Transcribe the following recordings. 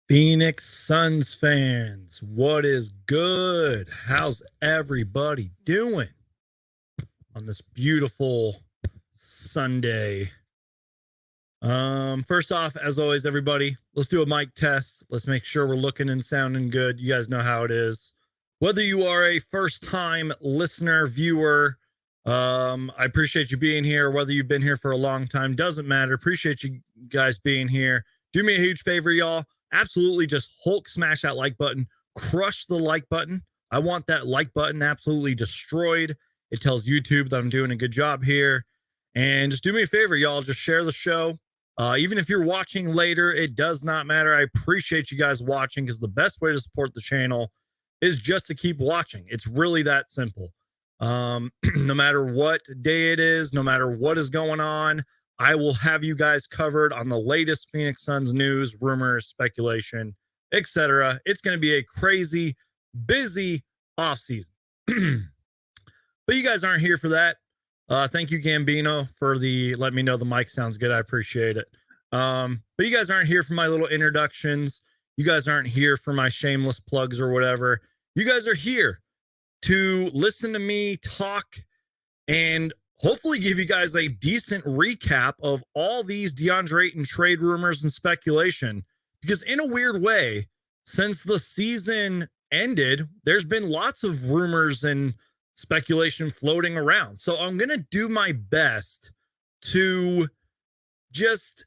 Phoenix Suns fans, what is good? How's everybody doing on this beautiful Sunday? First off, as always, everybody, let's do a mic test. Let's make sure we're looking and sounding good. You guys know how it is. Whether you are a first-time listener, viewer, I appreciate you being here. Whether you've been here for a long time, doesn't matter. Appreciate you guys being here. Do me a huge favor, y'all. Absolutely just Hulk smash that like button. Crush the like button. I want that like button absolutely destroyed. It tells YouTube that I'm doing a good job here. And just do me a favor, y'all. Just share the show. Even if you're watching later, it does not matter. I appreciate you guys watching because the best way to support the channel is just to keep watching. It's really that simple. No matter what day it is, no matter what is going on, I will have you guys covered on the latest Phoenix Suns news, rumors, speculation, etc. It's going to be a crazy, busy offseason. But you guys aren't here for that. Thank you, Gambino, for let me know the mic sounds good. I appreciate it. But you guys aren't here for my little introductions. You guys aren't here for my shameless plugs or whatever. You guys are here to listen to me talk and hopefully give you guys a decent recap of all these Deandre Ayton trade rumors and speculation. Because in a weird way, since the season ended, there's been lots of rumors and speculation floating around. So I'm going to do my best to just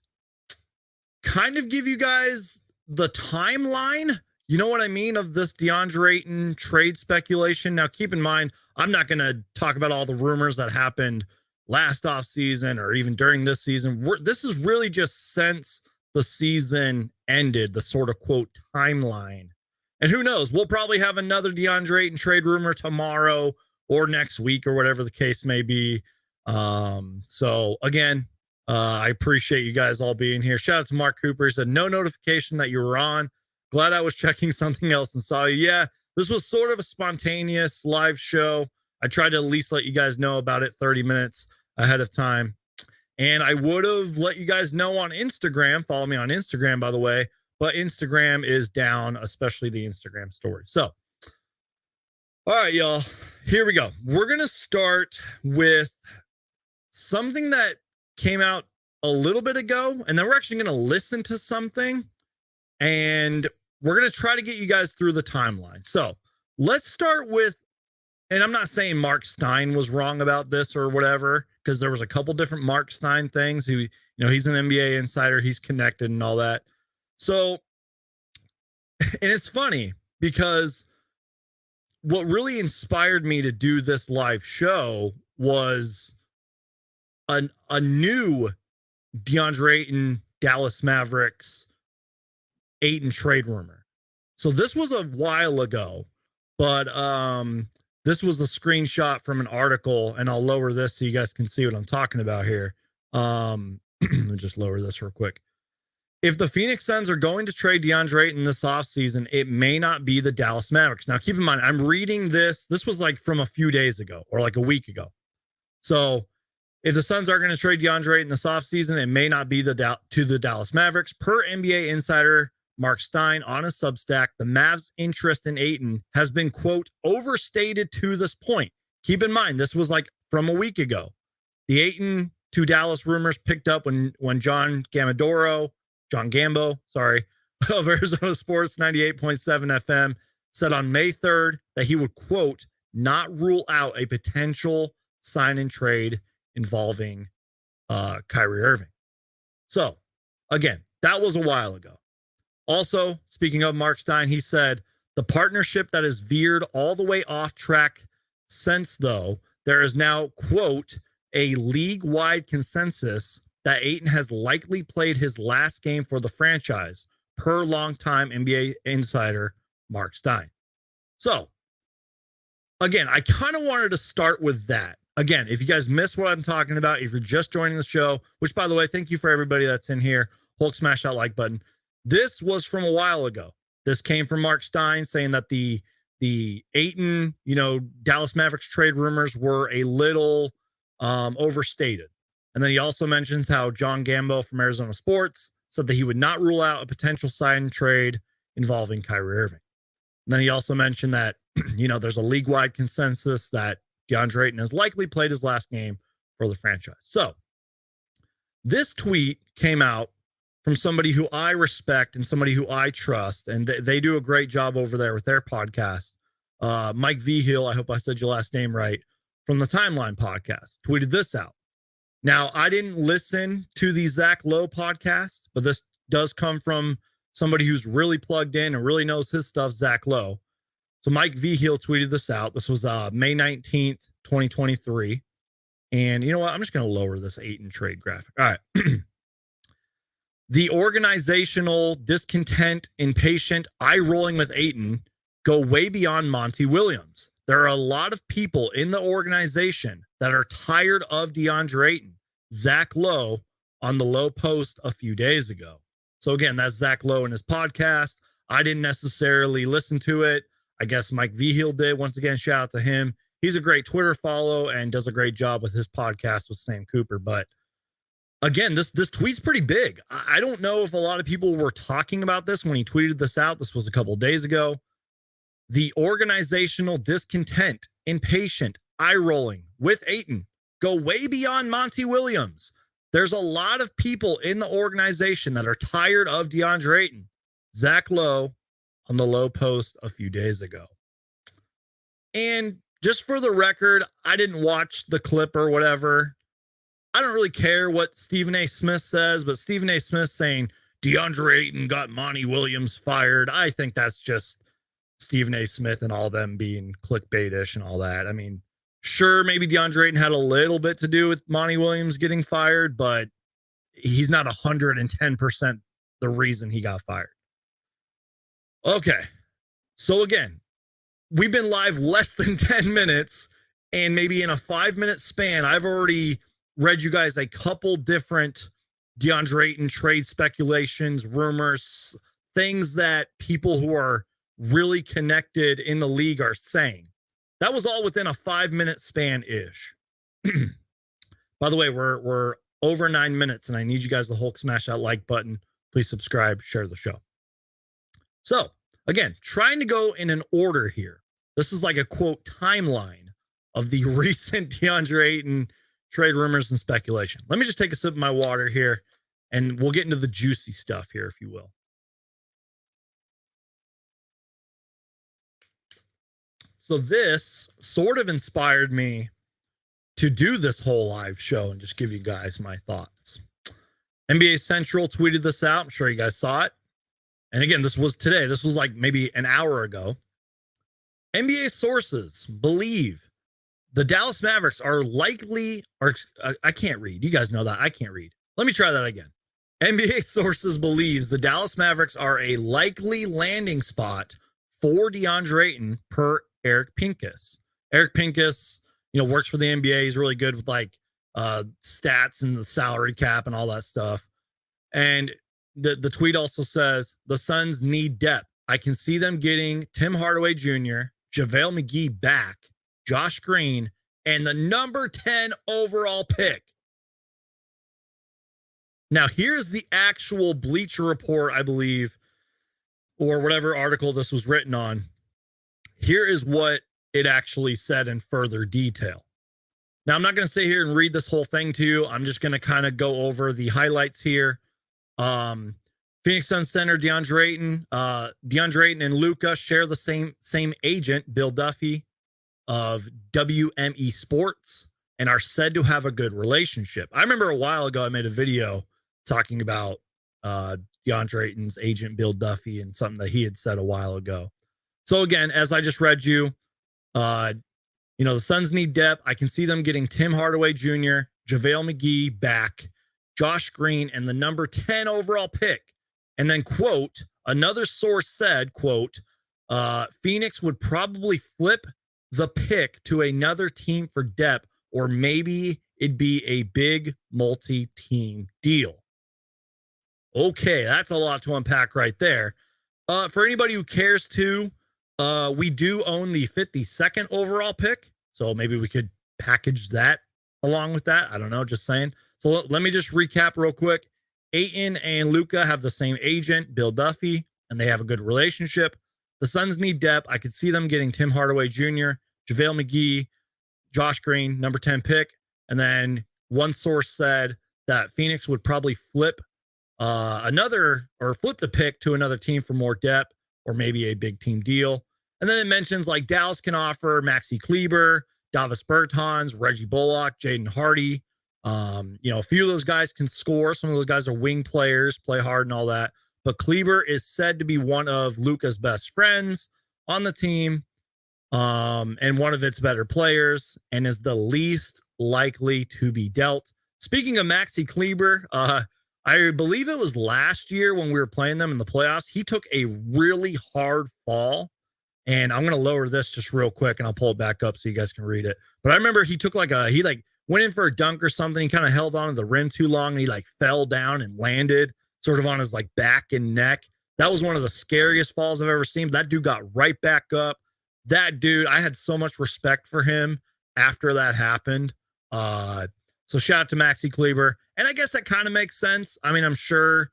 kind of give you guys the timeline, you know what I mean, of this Deandre Ayton trade speculation. Now, keep in mind, I'm not going to talk about all the rumors that happened last offseason or even during this season. This is really just since the season ended, the sort of quote timeline. And who knows, we'll probably have another Deandre Ayton trade rumor tomorrow or next week or whatever the case may be. So again, I appreciate you guys all being here. Shout out to Mark Cooper. He said, no notification that you were on. Glad I was checking something else and saw you. Yeah, this was sort of a spontaneous live show. I tried to at least let you guys know about it 30 minutes ahead of time. And I would have let you guys know on Instagram. Follow me on Instagram, by the way. But Instagram is down, especially the Instagram story. So, all right, y'all, here we go. We're going to start with something that came out a little bit ago, and then we're actually going to listen to something, and we're going to try to get you guys through the timeline. So let's start with, and I'm not saying Mark Stein was wrong about this or whatever, because there was a couple different Mark Stein things. Who, you know, he's an NBA insider, he's connected and all that. So, and it's funny because what really inspired me to do this live show was a new Deandre Ayton, Dallas Mavericks, Ayton trade rumor. So this was a while ago, but this was a screenshot from an article, and I'll lower this so you guys can see what I'm talking about here. Let me just lower this real quick. If the Phoenix Suns are going to trade Deandre Ayton this offseason, it may not be the Dallas Mavericks. Now, keep in mind, I'm reading this. This was like from a few days ago or like a week ago. So if the Suns are going to trade Deandre Ayton this offseason, it may not be to the Dallas Mavericks. Per NBA insider Mark Stein on a Substack, the Mavs' interest in Ayton has been, quote, overstated to this point. Keep in mind, this was like from a week ago. The Ayton to Dallas rumors picked up when John Gambo, of Arizona Sports 98.7 FM, said on May 3rd that he would, quote, not rule out a potential sign and trade involving Kyrie Irving. So, again, that was a while ago. Also, speaking of Mark Stein, he said, the partnership that has veered all the way off track since, though, there is now, quote, a league-wide consensus that Ayton has likely played his last game for the franchise, per longtime NBA insider Mark Stein. So, again, I kind of wanted to start with that. Again, if you guys missed what I'm talking about, if you're just joining the show, which, by the way, thank you for everybody that's in here. Hulk smash that like button. This was from a while ago. This came from Mark Stein saying that the Ayton, Dallas Mavericks trade rumors were a little overstated. And then he also mentions how John Gambo from Arizona Sports said that he would not rule out a potential sign and trade involving Kyrie Irving. And then he also mentioned that, there's a league-wide consensus that Deandre Ayton has likely played his last game for the franchise. So this tweet came out from somebody who I respect and somebody who I trust, and they do a great job over there with their podcast. Mike Vigil, I hope I said your last name right, from the Timeline podcast, tweeted this out. Now, I didn't listen to the Zach Lowe podcast, but this does come from somebody who's really plugged in and really knows his stuff, Zach Lowe. So Mike Vigil tweeted this out. This was May 19th, 2023. And you know what? I'm just going to lower this Ayton trade graphic. All right. The organizational discontent, impatient, eye-rolling with Ayton go way beyond Monty Williams. There are a lot of people in the organization that are tired of Deandre Ayton. Zach Lowe on the Lowe post a few days ago. So again, that's Zach Lowe in his podcast. I didn't necessarily listen to it. I guess Mike Vigil did. Once again, shout out to him. He's a great Twitter follow and does a great job with his podcast with Sam Cooper. But again, this tweet's pretty big. I don't know if a lot of people were talking about this when he tweeted this out. This was a couple of days ago. The organizational discontent, impatient, eye-rolling with Ayton go way beyond Monty Williams. There's a lot of people in the organization that are tired of Deandre Ayton. Zach Lowe on the Lowe post a few days ago. And just for the record, I didn't watch the clip or whatever. I don't really care what Stephen A. Smith says, but Stephen A. Smith saying Deandre Ayton got Monty Williams fired. I think that's just Stephen A. Smith and all them being clickbaitish and all that. I mean, sure, maybe Deandre Ayton had a little bit to do with Monty Williams getting fired, but he's not 110% the reason he got fired. Okay. So again, we've been live less than 10 minutes, and maybe in a 5-minute span, I've already read you guys a couple different Deandre Ayton trade speculations, rumors, things that people who are really connected in the league are saying. That was all within a 5-minute span-ish. By the way, we're over 9 minutes, and I need you guys to Hulk smash that like button. Please subscribe, share the show. So, again, trying to go in an order here. This is like a, quote, timeline of the recent Deandre Ayton trade rumors and speculation. Let me just take a sip of my water here, and we'll get into the juicy stuff here, if you will. So this sort of inspired me to do this whole live show and just give you guys my thoughts. NBA Central tweeted this out. I'm sure you guys saw it. And again, this was today. This was like maybe an hour ago. NBA sources believe the Dallas Mavericks are likely, I can't read. You guys know that. I can't read. Let me try that again. NBA sources believes the Dallas Mavericks are a likely landing spot for Deandre Ayton per Eric Pincus. Eric Pincus, works for the NBA. He's really good with like stats and the salary cap and all that stuff. And the tweet also says the Suns need depth. I can see them getting Tim Hardaway Jr., JaVale McGee back, Josh Green, and the number 10 overall pick. Now, here's the actual Bleacher Report, I believe, or whatever article this was written on. Here is what it actually said in further detail. Now, I'm not going to sit here and read this whole thing to you. I'm just going to kind of go over the highlights here. Phoenix Suns center Deandre Ayton and Luka share the same agent, Bill Duffy of WME Sports, and are said to have a good relationship. I remember a while ago I made a video talking about Deandre Ayton's agent, Bill Duffy, and something that he had said a while ago. So again, as I just read you, the Suns need depth. I can see them getting Tim Hardaway Jr., JaVale McGee back, Josh Green, and the number 10 overall pick. And then, quote, another source said, quote, Phoenix would probably flip the pick to another team for depth, or maybe it'd be a big multi-team deal. Okay, that's a lot to unpack right there. For anybody who cares to, we do own the 52nd overall pick, so maybe we could package that along with that. I don't know, just saying. So let me just recap real quick. Ayton and Luka have the same agent, Bill Duffy and they have a good relationship. The Suns need depth. I could see them getting Tim Hardaway Jr., JaVale McGee, Josh Green, number 10 pick. And then one source said that Phoenix would probably flip flip the pick to another team for more depth or maybe a big team deal. And then it mentions like Dallas can offer Maxi Kleber, Davis Bertans, Reggie Bullock, Jaden Hardy. A few of those guys can score. Some of those guys are wing players, play hard and all that. But Kleber is said to be one of Luka's best friends on the team, and one of its better players, and is the least likely to be dealt. Speaking of Maxi Kleber, I believe it was last year when we were playing them in the playoffs, he took a really hard fall. And I'm going to lower this just real quick and I'll pull it back up so you guys can read it. But I remember he took he went in for a dunk or something. He kind of held onto the rim too long and he like fell down and landed sort of on his like back and neck. That was one of the scariest falls I've ever seen. That dude got right back up. That dude, I had so much respect for him after that happened. So shout out to Maxi Kleber. And I guess that kind of makes sense. I mean, I'm sure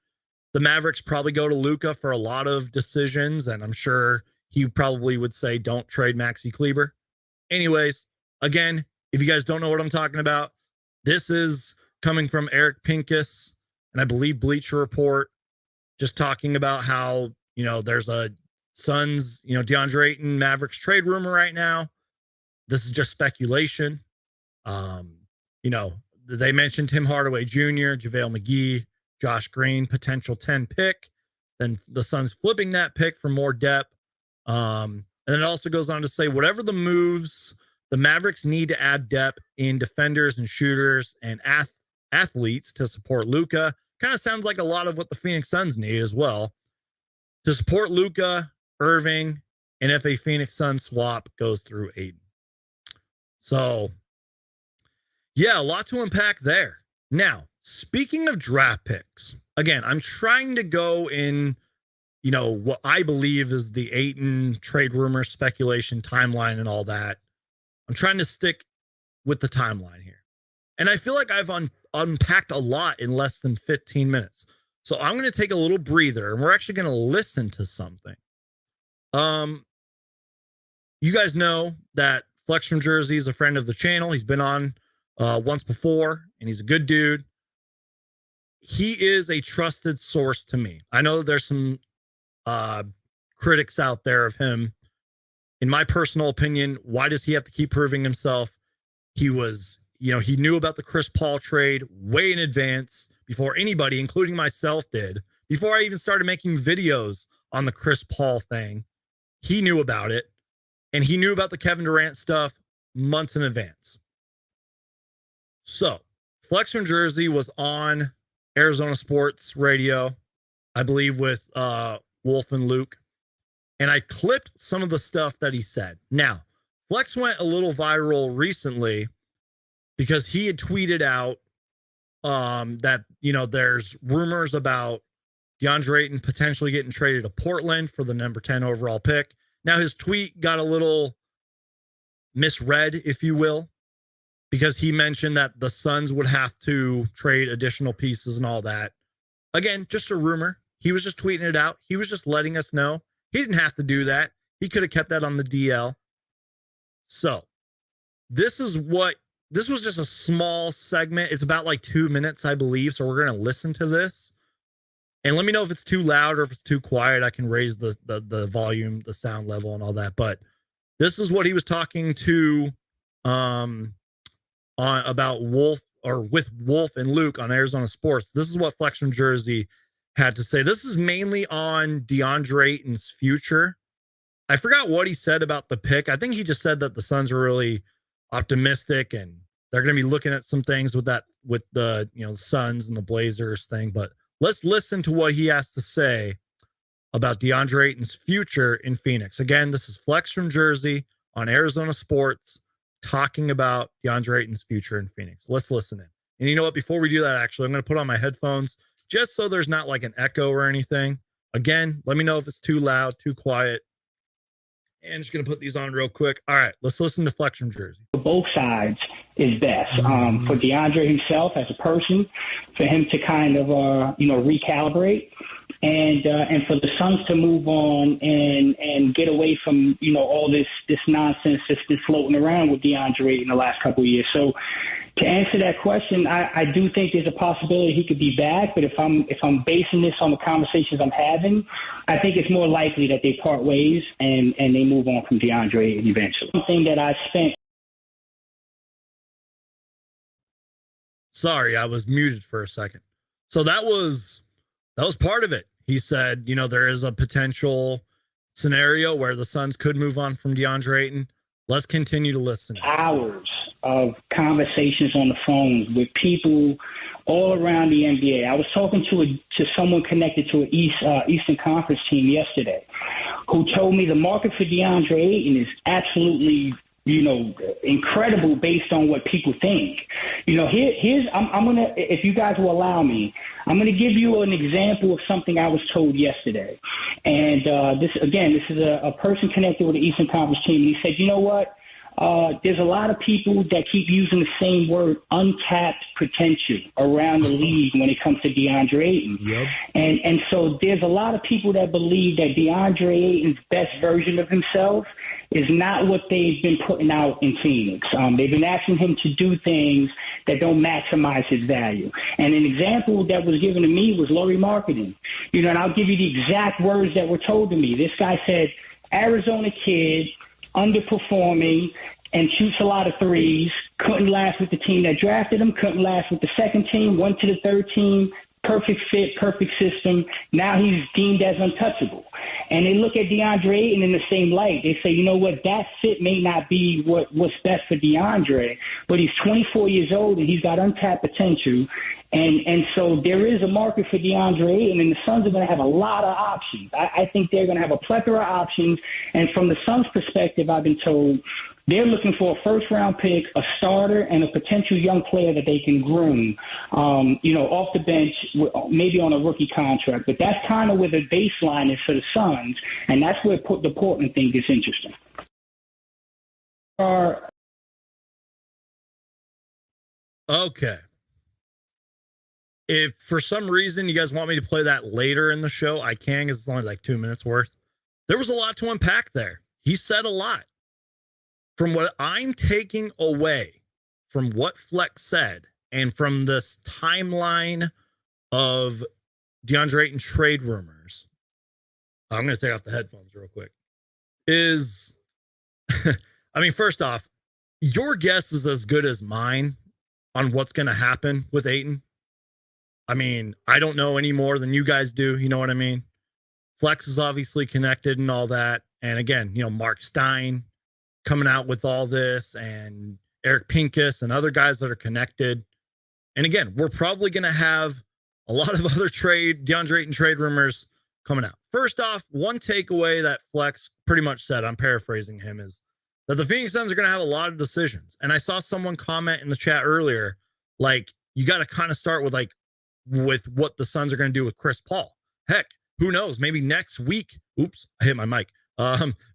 the Mavericks probably go to Luka for a lot of decisions, and I'm sure he probably would say, don't trade Maxi Kleber. Anyways, again, if you guys don't know what I'm talking about, this is coming from Eric Pincus, and I believe Bleacher Report, just talking about how, there's a Suns, Deandre Ayton Mavericks trade rumor right now. This is just speculation. They mentioned Tim Hardaway Jr., JaVale McGee, Josh Green, potential 10 pick. Then the Suns flipping that pick for more depth. And then it also goes on to say, whatever the moves, the Mavericks need to add depth in defenders and shooters and athletes to support Luka. Kind of sounds like a lot of what the Phoenix Suns need as well. To support Luka, Irving, and if a Phoenix Suns swap goes through Ayton. So, yeah, a lot to unpack there. Now, speaking of draft picks, again, I'm trying to go in, what I believe is the Ayton trade rumor speculation timeline and all that. I'm trying to stick with the timeline here. And I feel like I've unpacked a lot in less than 15 minutes. So I'm going to take a little breather and we're actually going to listen to something. You guys know that Flex from Jersey is a friend of the channel. He's been on once before, and he's a good dude. He is a trusted source to me. I know there's some critics out there of him. In my personal opinion, why does he have to keep proving himself? He was, he knew about the Chris Paul trade way in advance before anybody, including myself, did. Before I even started making videos on the Chris Paul thing, he knew about it. And he knew about the Kevin Durant stuff months in advance. So, Flex from Jersey was on Arizona Sports Radio, I believe with Wolf and Luke. And I clipped some of the stuff that he said. Now, Flex went a little viral recently because he had tweeted out that, there's rumors about Deandre Ayton potentially getting traded to Portland for the number 10 overall pick. Now, his tweet got a little misread, if you will, because he mentioned that the Suns would have to trade additional pieces and all that. Again, just a rumor. He was just tweeting it out. He was just letting us know. He didn't have to do that. He could have kept that on the DL. So, this was just a small segment. It's about like 2 minutes, I believe. So we're going to listen to this. And let me know if it's too loud or if it's too quiet. I can raise the volume, the sound level and all that. But this is what he was talking to about Wolf, or with Wolf and Luke on Arizona Sports. This is what Flex from Jersey had to say. This is mainly on Deandre Ayton's future. I forgot what he said about the pick. I think he just said that the Suns are really optimistic and they're going to be looking at some things with the Suns and the Blazers thing. But let's listen to what he has to say about Deandre Ayton's future in Phoenix. Again, this is Flex from Jersey on Arizona Sports talking about Deandre Ayton's future in Phoenix. Let's listen in. And you know what? Before we do that, actually, I'm going to put on my headphones just so there's not like an echo or anything. Again, let me know if it's too loud, too quiet. And I'm just going to put these on real quick. All right, let's listen to Flex from Jersey. For both sides is best. For Deandre himself as a person, for him to kind of, recalibrate. And for the Suns to move on and get away from, all this nonsense that's been floating around with Deandre in the last couple of years. So to answer that question, I do think there's a possibility he could be back, but if I'm basing this on the conversations I'm having, I think it's more likely that they part ways and they move on from Deandre eventually. Something that I spent. Sorry, I was muted for a second. So that was part of it. He said, there is a potential scenario where the Suns could move on from Deandre Ayton. Let's continue to listen. Hours of conversations on the phone with people all around the NBA. I was talking to someone connected to an Eastern Conference team yesterday who told me the market for Deandre Ayton is absolutely incredible based on what people think. I'm gonna, if you guys will allow me, I'm gonna give you an example of something I was told yesterday. And this is a person connected with the Eastern Conference team. And he said, you know what? There's a lot of people that keep using the same word, untapped potential, around the league when it comes to Deandre Ayton. Yep. And so there's a lot of people that believe that Deandre Ayton's best version of himself is not what they've been putting out in Phoenix. They've been asking him to do things that don't maximize his value. And an example that was given to me was Laurie Marketing. And I'll give you the exact words that were told to me. This guy said, Arizona kid, underperforming, and shoots a lot of threes, couldn't last with the team that drafted him, couldn't last with the second team, went to the third team, perfect fit, perfect system. Now he's deemed as untouchable. And they look at Deandre Ayton in the same light. They say, you know what, that fit may not be what's best for Deandre, but he's 24 years old and he's got untapped potential. And so there is a market for Deandre Ayton, and the Suns are going to have a lot of options. I think they're going to have a plethora of options. And from the Suns' perspective, I've been told they're looking for a first-round pick, a starter, and a potential young player that they can groom, off the bench, maybe on a rookie contract. But that's kind of where the baseline is for the Suns, and that's where the Portland thing gets interesting. Okay. If for some reason you guys want me to play that later in the show, I can, because it's only like 2 minutes worth. There was a lot to unpack there. He said a lot. From what I'm taking away from what Flex said and from this timeline of Deandre Ayton trade rumors, I'm going to take off the headphones real quick, is, first off, your guess is as good as mine on what's going to happen with Ayton. I don't know any more than you guys do. You know what I mean? Flex is obviously connected and all that. And again, Mark Stein coming out with all this, and Eric Pincus and other guys that are connected. And again, we're probably going to have a lot of other Deandre Ayton trade rumors coming out. First off, one takeaway that Flex pretty much said, I'm paraphrasing him, is that the Phoenix Suns are going to have a lot of decisions. And I saw someone comment in the chat earlier, like, you got to kind of start with what the Suns are going to do with Chris Paul. Heck, who knows? Maybe next week. Oops, I hit my mic.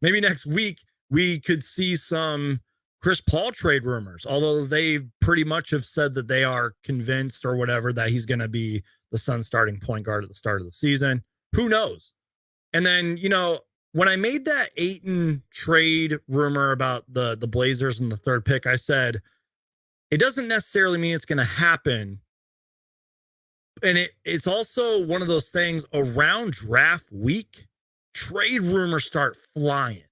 Maybe next week we could see some Chris Paul trade rumors, although they pretty much have said that they are convinced or whatever that he's going to be the Suns starting point guard at the start of the season. Who knows? And then, when I made that Ayton trade rumor about the Blazers and the third pick, I said, it doesn't necessarily mean it's going to happen. And it's also one of those things around draft week, trade rumors start flying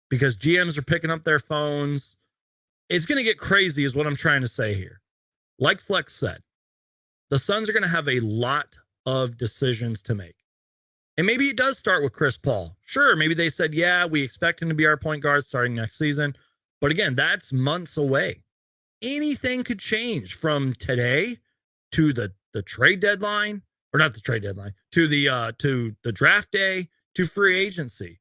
because GMs are picking up their phones. It's going to get crazy is what I'm trying to say here. Like Flex said, the Suns are going to have a lot of decisions to make. And maybe it does start with Chris Paul. Sure, maybe they said, yeah, we expect him to be our point guard starting next season. But again, that's months away. Anything could change from today to the trade deadline, or not the trade deadline, to the draft day, to free agency.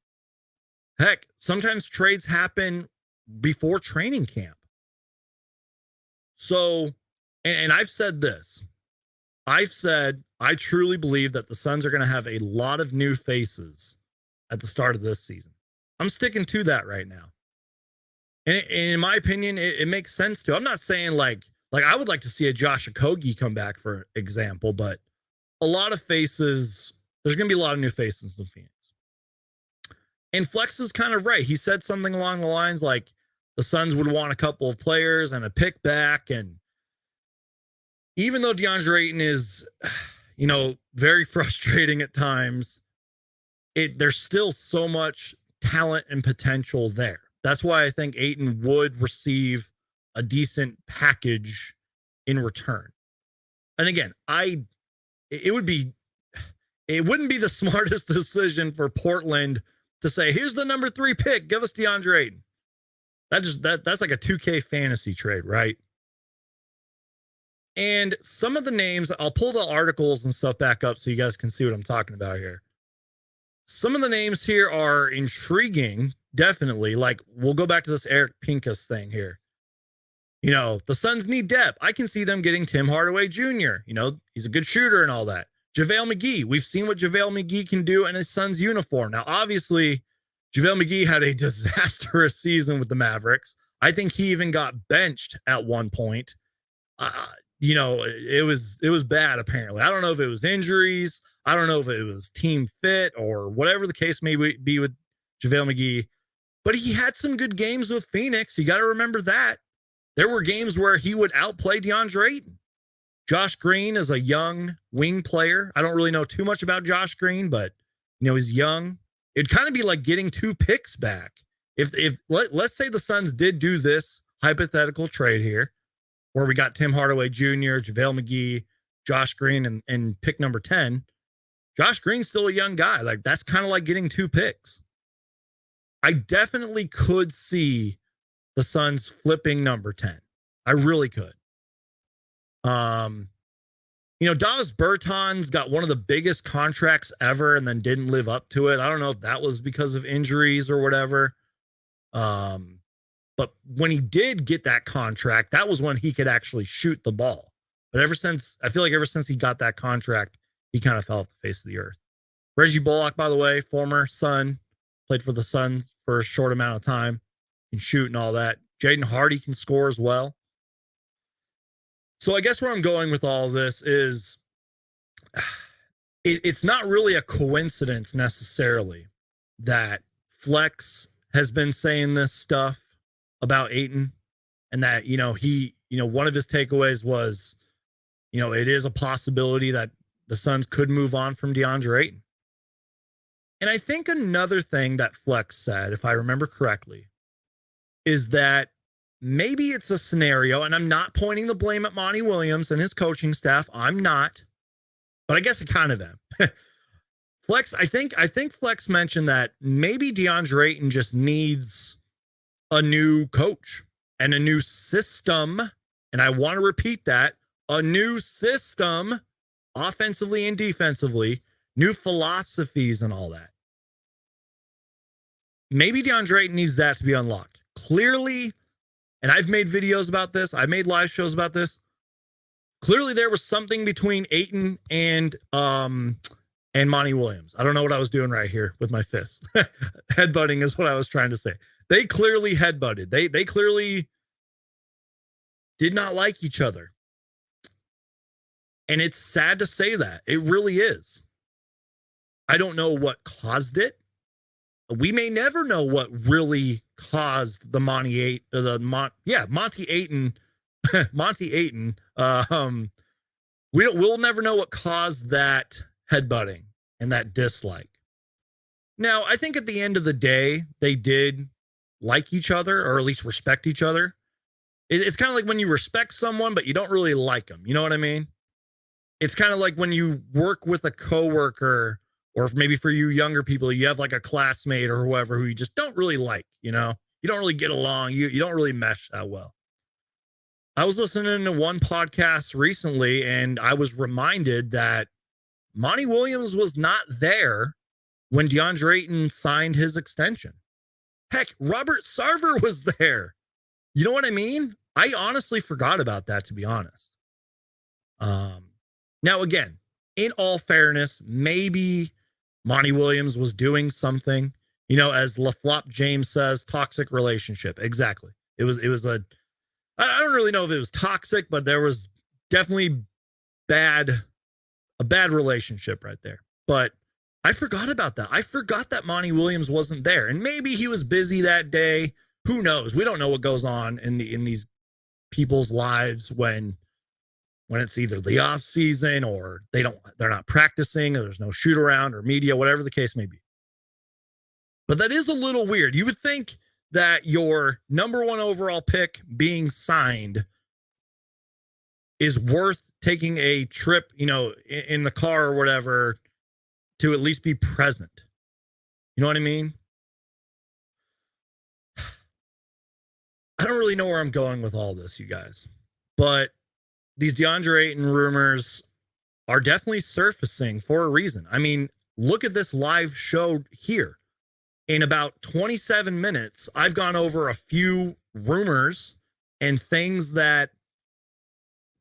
Heck, sometimes trades happen before training camp. So, and I've said this. I've said I truly believe that the Suns are going to have a lot of new faces at the start of this season. I'm sticking to that right now. And in my opinion, it makes sense to. I'm not saying like I would like to see a Josh Okogie come back, for example, but a lot of faces, there's going to be a lot of new faces in Phoenix. And Flex is kind of right. He said something along the lines like the Suns would want a couple of players and a pick back. And even though Deandre Ayton is, very frustrating at times, there's still so much talent and potential there. That's why I think Ayton would receive a decent package in return. And again, it wouldn't be the smartest decision for Portland to say, here's the number 3 pick, give us Deandre Ayton. That's like a 2K fantasy trade, right? And some of the names, I'll pull the articles and stuff back up so you guys can see what I'm talking about here. Some of the names here are intriguing, definitely. Like, we'll go back to this Eric Pincus thing here. The Suns need depth. I can see them getting Tim Hardaway Jr. He's a good shooter and all that. JaVale McGee. We've seen what JaVale McGee can do in his Suns uniform. Now, obviously, JaVale McGee had a disastrous season with the Mavericks. I think he even got benched at one point. It was bad, apparently. I don't know if it was injuries. I don't know if it was team fit or whatever the case may be with JaVale McGee. But he had some good games with Phoenix. You got to remember that. There were games where he would outplay Deandre Ayton. Josh Green is a young wing player. I don't really know too much about Josh Green, but, he's young. It'd kind of be like getting 2 picks back. Let's say the Suns did do this hypothetical trade here, where we got Tim Hardaway Jr., JaVale McGee, Josh Green, and pick number 10. Josh Green's still a young guy. Like, that's kind of like getting 2 picks. I definitely could see the Suns flipping number 10. I really could. Davis Bertans got one of the biggest contracts ever and then didn't live up to it. I don't know if that was because of injuries or whatever. But when he did get that contract, that was when he could actually shoot the ball. But ever since he got that contract, he kind of fell off the face of the earth. Reggie Bullock, by the way, former Sun, played for the Suns for a short amount of time, can shoot and all that. Jaden Hardy can score as well. So I guess where I'm going with all of this is it's not really a coincidence necessarily that Flex has been saying this stuff about Ayton, and that, one of his takeaways was, it is a possibility that the Suns could move on from Deandre Ayton. And I think another thing that Flex said, if I remember correctly, is that maybe it's a scenario, and I'm not pointing the blame at Monty Williams and his coaching staff. I'm not, but I guess I kind of am. Flex, I think Flex mentioned that maybe Deandre Ayton just needs a new coach and a new system. And I want to repeat that, a new system, offensively and defensively, new philosophies and all that. Maybe Deandre Ayton needs that to be unlocked. Clearly, and I've made videos about this, I made live shows about this. Clearly there was something between Ayton and Monty Williams. I don't know what I was doing right here with my fists. Headbutting is what I was trying to say. They clearly headbutted. They clearly did not like each other. And it's sad to say that. It really is. I don't know what caused it. We may never know what really caused the Monty Ayton. We'll never know what caused that headbutting and that dislike. Now, I think at the end of the day, they did like each other, or at least respect each other. It's kind of like when you respect someone, but you don't really like them. You know what I mean? It's kind of like when you work with a coworker, or maybe for you younger people, you have like a classmate or whoever who you just don't really like, you don't really get along. You don't really mesh that well. I was listening to one podcast recently, and I was reminded that Monty Williams was not there when DeAndre Ayton signed his extension. Heck, Robert Sarver was there. You know what I mean? I honestly forgot about that, to be honest. Now, again, in all fairness, maybe Monty Williams was doing something. As LaFlop James says, toxic relationship. Exactly. It was I don't really know if it was toxic, but there was definitely a bad relationship right there. But I forgot about that. I forgot that Monty Williams wasn't there. And maybe he was busy that day. Who knows? We don't know what goes on in these people's lives when it's either the off season or they're not practicing or there's no shoot around or media, whatever the case may be. But that is a little weird. You would think that your number 1 overall pick being signed is worth taking a trip, in the car or whatever to at least be present. You know what I mean? I don't really know where I'm going with all this, you guys. But these Deandre Ayton rumors are definitely surfacing for a reason. I mean, look at this live show here. In about 27 minutes, I've gone over a few rumors and things that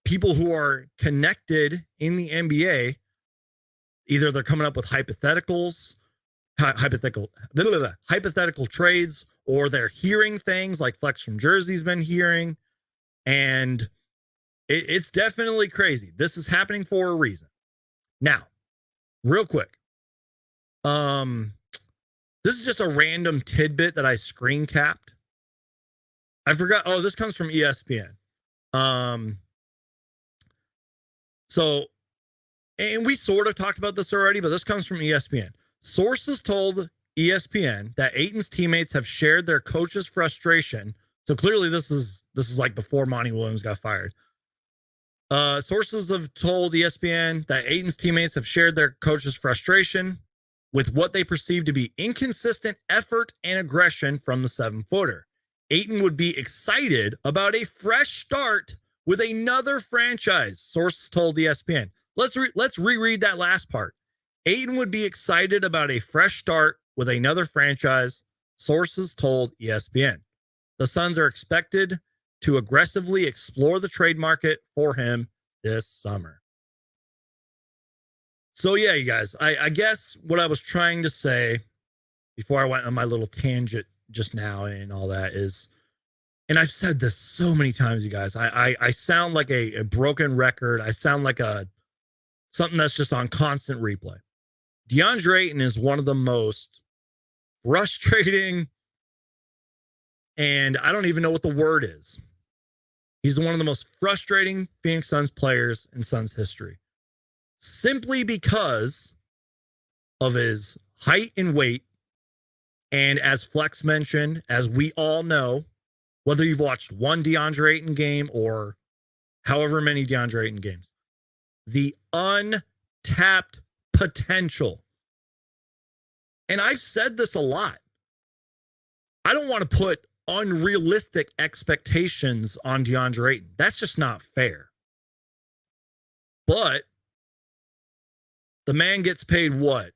people who are connected in the NBA, either they're coming up with hypothetical trades, or they're hearing things like Flex from Jersey's been hearing. And it's definitely crazy. This is happening for a reason. Now, real quick. This is just a random tidbit that I screen capped. I forgot. Oh, this comes from ESPN. And we sort of talked about this already, but this comes from ESPN. Sources told ESPN that Ayton's teammates have shared their coach's frustration. So clearly this is like before Monty Williams got fired. Sources have told ESPN that Ayton's teammates have shared their coach's frustration with what they perceive to be inconsistent effort and aggression from the 7-footer. Ayton would be excited about a fresh start with another franchise, sources told ESPN. Let's reread that last part. Ayton would be excited about a fresh start with another franchise, sources told ESPN. The Suns are expected to aggressively explore the trade market for him this summer. So yeah, you guys, I guess what I was trying to say before I went on my little tangent just now and all that is, and I've said this so many times, you guys, I sound like a broken record. I sound like something that's just on constant replay. Deandre Ayton is one of the most frustrating, and I don't even know what the word is. He's one of the most frustrating Phoenix Suns players in Suns history. Simply because of his height and weight. And as Flex mentioned, as we all know, whether you've watched one Deandre Ayton game or however many Deandre Ayton games, the untapped potential. And I've said this a lot. I don't want to put unrealistic expectations on Deandre Ayton. That's just not fair. But the man gets paid what?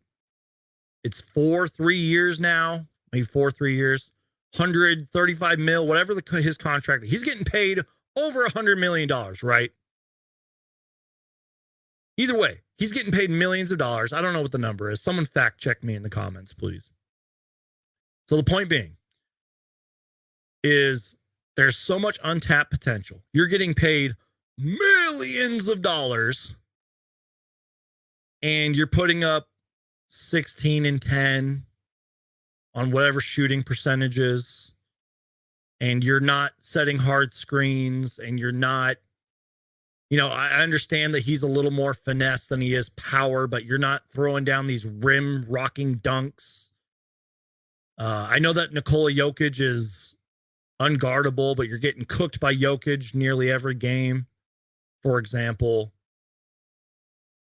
It's 3 years now, maybe 3 years, 135 mil, whatever his contract. He's getting paid over $100 million, right? Either way, he's getting paid millions of dollars. I don't know what the number is. Someone fact check me in the comments, please. So the point being is there's so much untapped potential. You're getting paid millions of dollars and you're putting up 16 and 10 on whatever shooting percentages, and you're not setting hard screens, and you're not, I understand that he's a little more finesse than he is power, but you're not throwing down these rim rocking dunks. I know that Nikola Jokic is unguardable, but you're getting cooked by Jokic nearly every game. For example,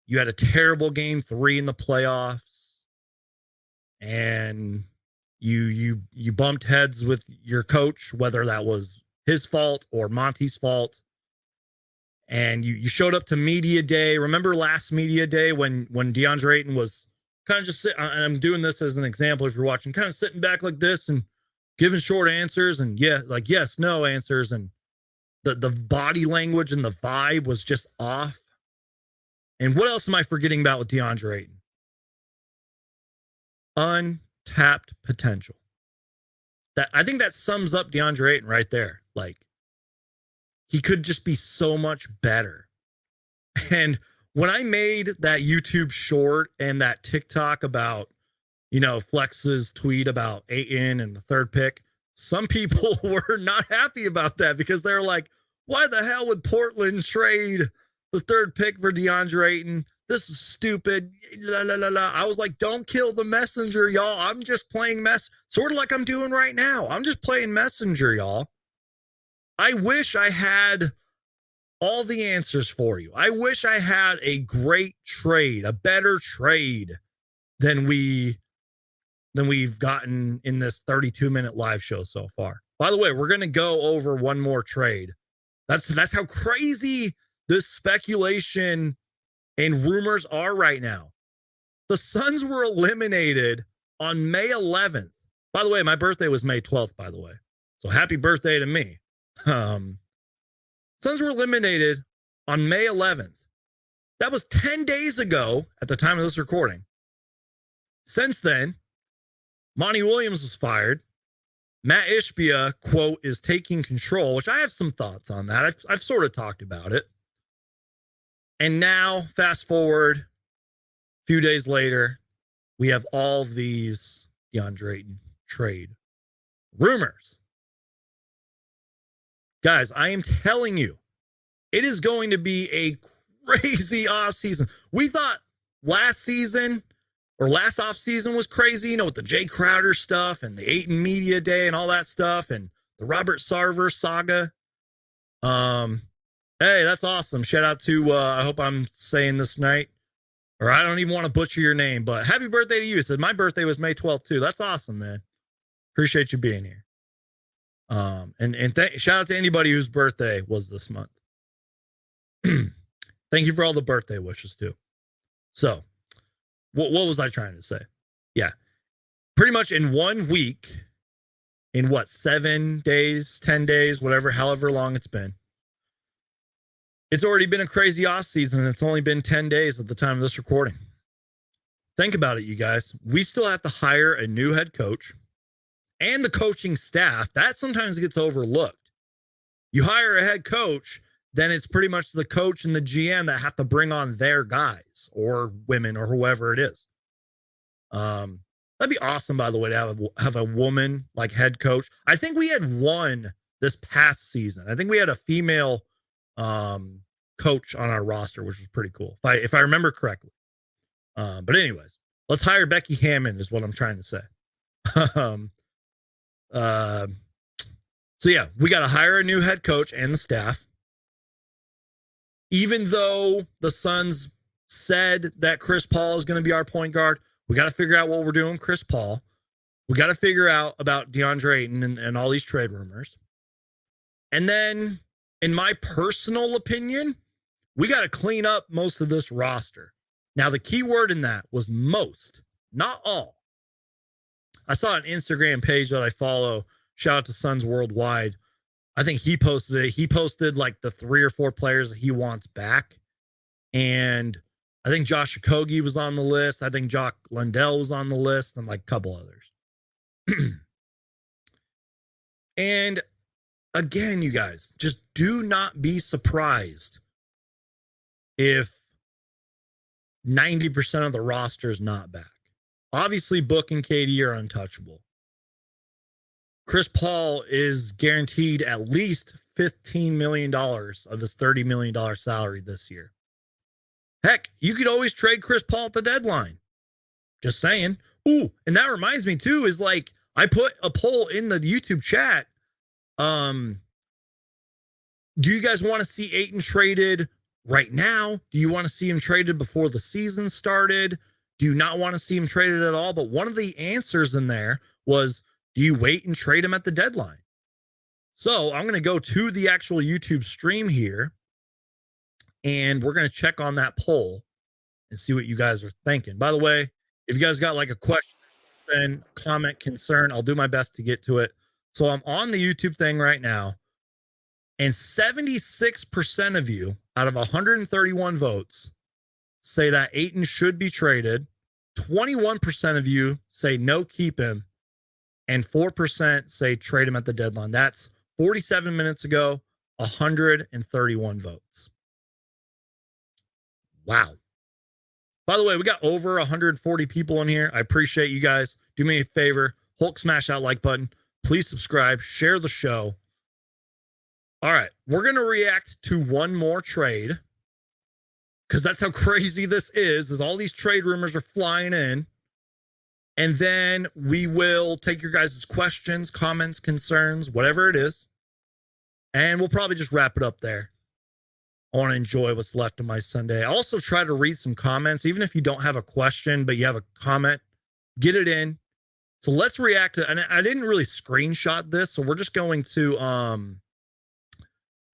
you had a terrible game 3 in the playoffs, and you bumped heads with your coach, whether that was his fault or Monty's fault. And you showed up to media day. Remember last media day when Deandre Ayton was kind of just sitting, I'm doing this as an example if you're watching, kind of sitting back like this and giving short answers and yes, no answers. And the body language and the vibe was just off. And what else am I forgetting about with Deandre Ayton? untapped potential. I think that sums up Deandre Ayton right there. Like, he could just be so much better. And when I made that YouTube short and that TikTok about, Flex's tweet about Ayton and the third pick, some people were not happy about that because they're like, why the hell would Portland trade the third pick for Deandre Ayton? This is stupid. La, la, la, la. I was like, don't kill the messenger, y'all. I'm just playing sort of like I'm doing right now. I'm just playing messenger, y'all. I wish I had all the answers for you. I wish I had a great trade, a better trade than we've gotten in this 32-minute live show so far. By the way, we're going to go over one more trade. That's how crazy this speculation and rumors are right now. The Suns were eliminated on May 11th. By the way, my birthday was May 12th, by the way. So happy birthday to me. Suns were eliminated on May 11th. That was 10 days ago at the time of this recording. Since then, Monty Williams was fired. Matt Ishbia, quote, is taking control, which I have some thoughts on that. I've sort of talked about it. And now, fast forward a few days later, we have all these Deandre Ayton trade rumors. Guys, I am telling you, it is going to be a crazy offseason. We thought last offseason was crazy, with the Jay Crowder stuff and the Ayton Media Day and all that stuff and the Robert Sarver saga. Hey, that's awesome. Shout out to, I hope I'm saying this right, or I don't even want to butcher your name, but happy birthday to you. It said my birthday was May 12th too. That's awesome, man. Appreciate you being here. Shout out to anybody whose birthday was this month. Thank you for all the birthday wishes too. So, what was I trying to say? Yeah, pretty much in 1 week, in 7 days, 10 days, however long it's been. It's already been a crazy offseason, and it's only been 10 days at the time of this recording. Think about it, you guys. We still have to hire a new head coach and the coaching staff. That sometimes gets overlooked. You hire a head coach, then it's pretty much the coach and the GM that have to bring on their guys or women or whoever it is. That'd be awesome, by the way, to have a woman like head coach. I think we had one this past season. I think we had a female coach on our roster, which was pretty cool, if I remember correctly. But anyways, let's hire Becky Hammond is what I'm trying to say. So yeah, we got to hire a new head coach and the staff. Even though the Suns said that Chris Paul is going to be our point guard, we got to figure out what we're doing with Chris Paul. We got to figure out about Deandre Ayton and all these trade rumors. And then, in my personal opinion, we got to clean up most of this roster. Now, the key word in that was most, not all. I saw an Instagram page that I follow. Shout out to Suns Worldwide. I think he posted it. He posted like the 3 or 4 players that he wants back. And I think Josh Okogie was on the list. I think Jock Lundell was on the list and like a couple others. And again, you guys, just do not be surprised if 90% of the roster is not back. Obviously, Book and KD are untouchable. Chris Paul is guaranteed at least $15 million of his $30 million salary this year. Heck, you could always trade Chris Paul at the deadline. Just saying. Ooh, and that reminds me too, is like I put a poll in the YouTube chat. Do you guys want to see Ayton traded right now? Do you want to see him traded before the season started? Do you not want to see him traded at all? But one of the answers in there was, do you wait and trade him at the deadline? So I'm going to go to the actual YouTube stream here, and we're going to check on that poll and see what you guys are thinking. By the way, if you guys got like a question, comment, concern, I'll do my best to get to it. So I'm on the YouTube thing right now, and 76% of you out of 131 votes say that Ayton should be traded. 21% of you say no, keep him, and 4% say trade him at the deadline. That's 47 minutes ago, 131 votes. Wow. By the way, we got over 140 people in here. I appreciate you guys. Do me a favor, Hulk smash that like button. Please subscribe, share the show. All right, we're going to react to one more trade because that's how crazy this is all these trade rumors are flying in. And then we will take your guys' questions, comments, concerns, whatever it is. And we'll probably just wrap it up there. I want to enjoy what's left of my Sunday. I also try to read some comments, even if you don't have a question, but you have a comment, get it in. So let's react to, and I didn't really screenshot this, so we're just going to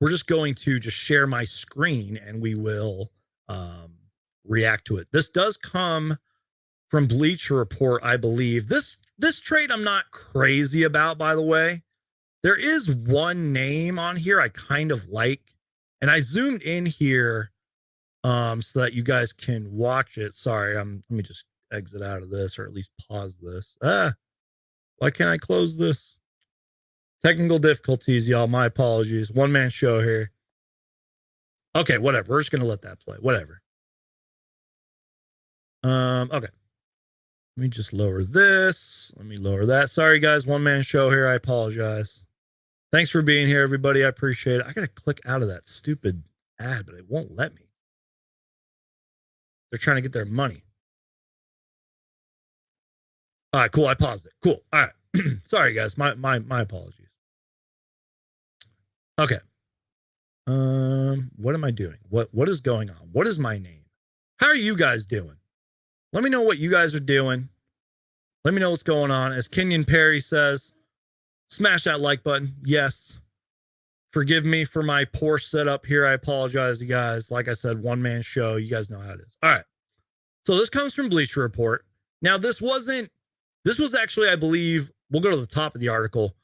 just share my screen and we will react to it. This does come from Bleacher Report, I believe. This trade I'm not crazy about, by the way. There is one name on here I kind of like, and I zoomed in here so that you guys can watch it. Sorry, let me just exit out of this, or at least pause this. Why can't I close this? Technical difficulties, y'all. My apologies. One-man show here. Okay, whatever. We're just gonna let that play. Whatever. Okay. Let me just lower this. Let me lower that. Sorry, guys. One-man show here. I apologize. Thanks for being here, everybody. I appreciate it. I gotta click out of that stupid ad, but it won't let me. They're trying to get their money. All right, cool. I paused it. Cool. All right. Sorry, guys. My apologies. Okay. What am I doing? What is going on? What is my name? How are you guys doing? Let me know what you guys are doing. Let me know what's going on. As Kenyon Perry says, smash that like button. Yes. Forgive me for my poor setup here. I apologize, you guys. Like I said, one-man show. You guys know how it is. All right. So this comes from Bleacher Report. Now, this was actually, I believe, we'll go to the top of the article.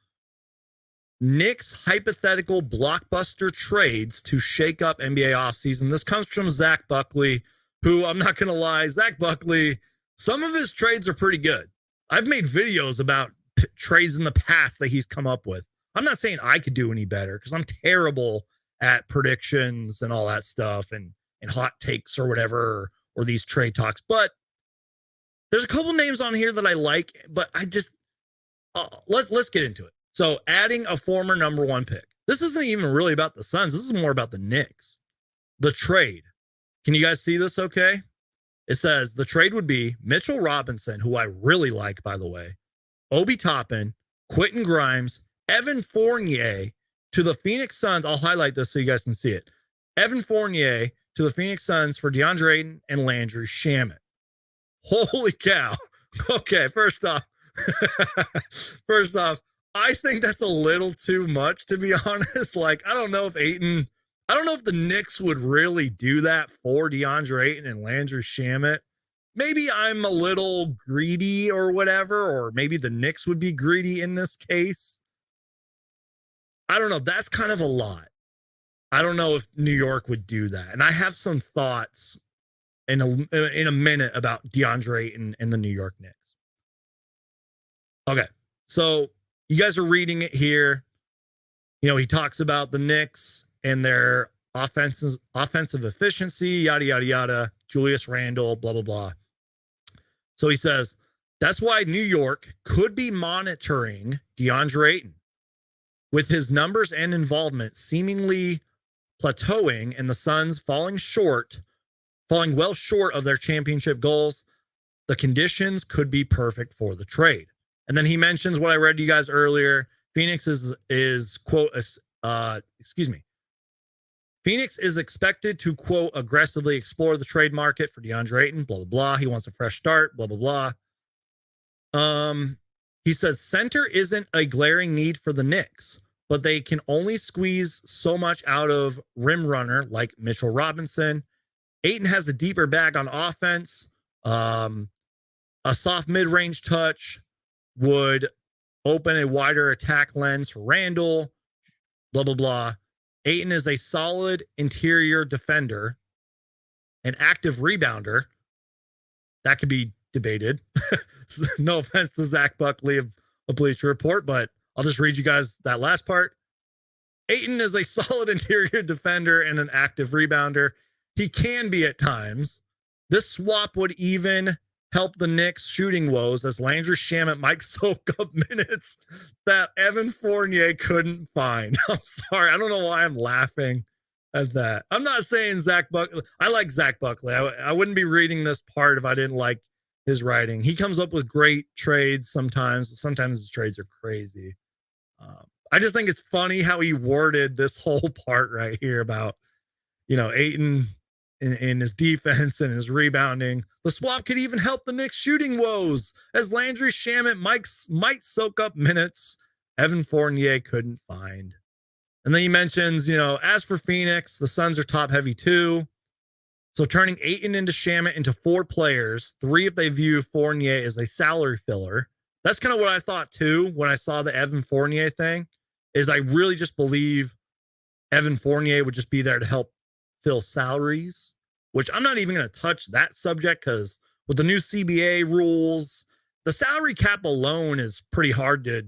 Knicks hypothetical blockbuster trades to shake up NBA offseason. This comes from Zach Buckley, who, I'm not going to lie, Zach Buckley, some of his trades are pretty good. I've made videos about trades in the past that he's come up with. I'm not saying I could do any better because I'm terrible at predictions and all that stuff and hot takes or whatever, or these trade talks. But there's a couple names on here that I like, but I just, let's get into it. So adding a former number one pick. This isn't even really about the Suns. This is more about the Knicks. The trade. Can you guys see this okay? It says the trade would be Mitchell Robinson, who I really like, by the way, Obi Toppin, Quentin Grimes, Evan Fournier to the Phoenix Suns. I'll highlight this so you guys can see it. Evan Fournier to the Phoenix Suns for Deandre Ayton and Landry Shamet. Holy cow. Okay, first off, I think that's a little too much, to be honest. Like, I don't know if the Knicks would really do that for DeAndre Ayton and Landry Shamet. Maybe I'm a little greedy or whatever, or maybe the Knicks would be greedy in this case. I don't know. That's kind of a lot. I don't know if New York would do that. And I have some thoughts in a minute about DeAndre Ayton and the New York Knicks. Okay, so you guys are reading it here. You know, he talks about the Knicks and their offensive efficiency, yada, yada, yada, Julius Randle, blah, blah, blah. So he says, that's why New York could be monitoring DeAndre Ayton. With his numbers and involvement seemingly plateauing and the Suns falling well short of their championship goals, the conditions could be perfect for the trade. And then he mentions what I read to you guys earlier. Phoenix is quote, Phoenix is expected to, quote, aggressively explore the trade market for DeAndre Ayton, blah, blah, blah. He wants a fresh start, blah, blah, blah. He says center isn't a glaring need for the Knicks, but they can only squeeze so much out of rim runner like Mitchell Robinson. Ayton has a deeper bag on offense. A soft mid-range touch would open a wider attack lens for Randle, blah, blah, blah. Ayton is a solid interior defender, an active rebounder. That could be debated. No offense to Zach Buckley of Bleacher Report, but I'll just read you guys that last part. Ayton is a solid interior defender and an active rebounder. He can be at times. This swap would even help the Knicks' shooting woes as Landry Shamet might soak up minutes that Evan Fournier couldn't find. I'm sorry. I don't know why I'm laughing at that. I'm not saying Zach Buckley. I like Zach Buckley. I wouldn't be reading this part if I didn't like his writing. He comes up with great trades sometimes. Sometimes his trades are crazy. I just think it's funny how he worded this whole part right here about, Ayton in his defense and his rebounding. The swap could even help the Knicks' shooting woes as Landry Shamet might soak up minutes Evan Fournier couldn't find. And then he mentions, as for Phoenix, the Suns are top heavy too. So turning Ayton into Shamet into 4 players, 3 if they view Fournier as a salary filler. That's kind of what I thought too when I saw the Evan Fournier thing, is I really just believe Evan Fournier would just be there to help fill salaries, which I'm not even going to touch that subject because with the new CBA rules, the salary cap alone is pretty hard to,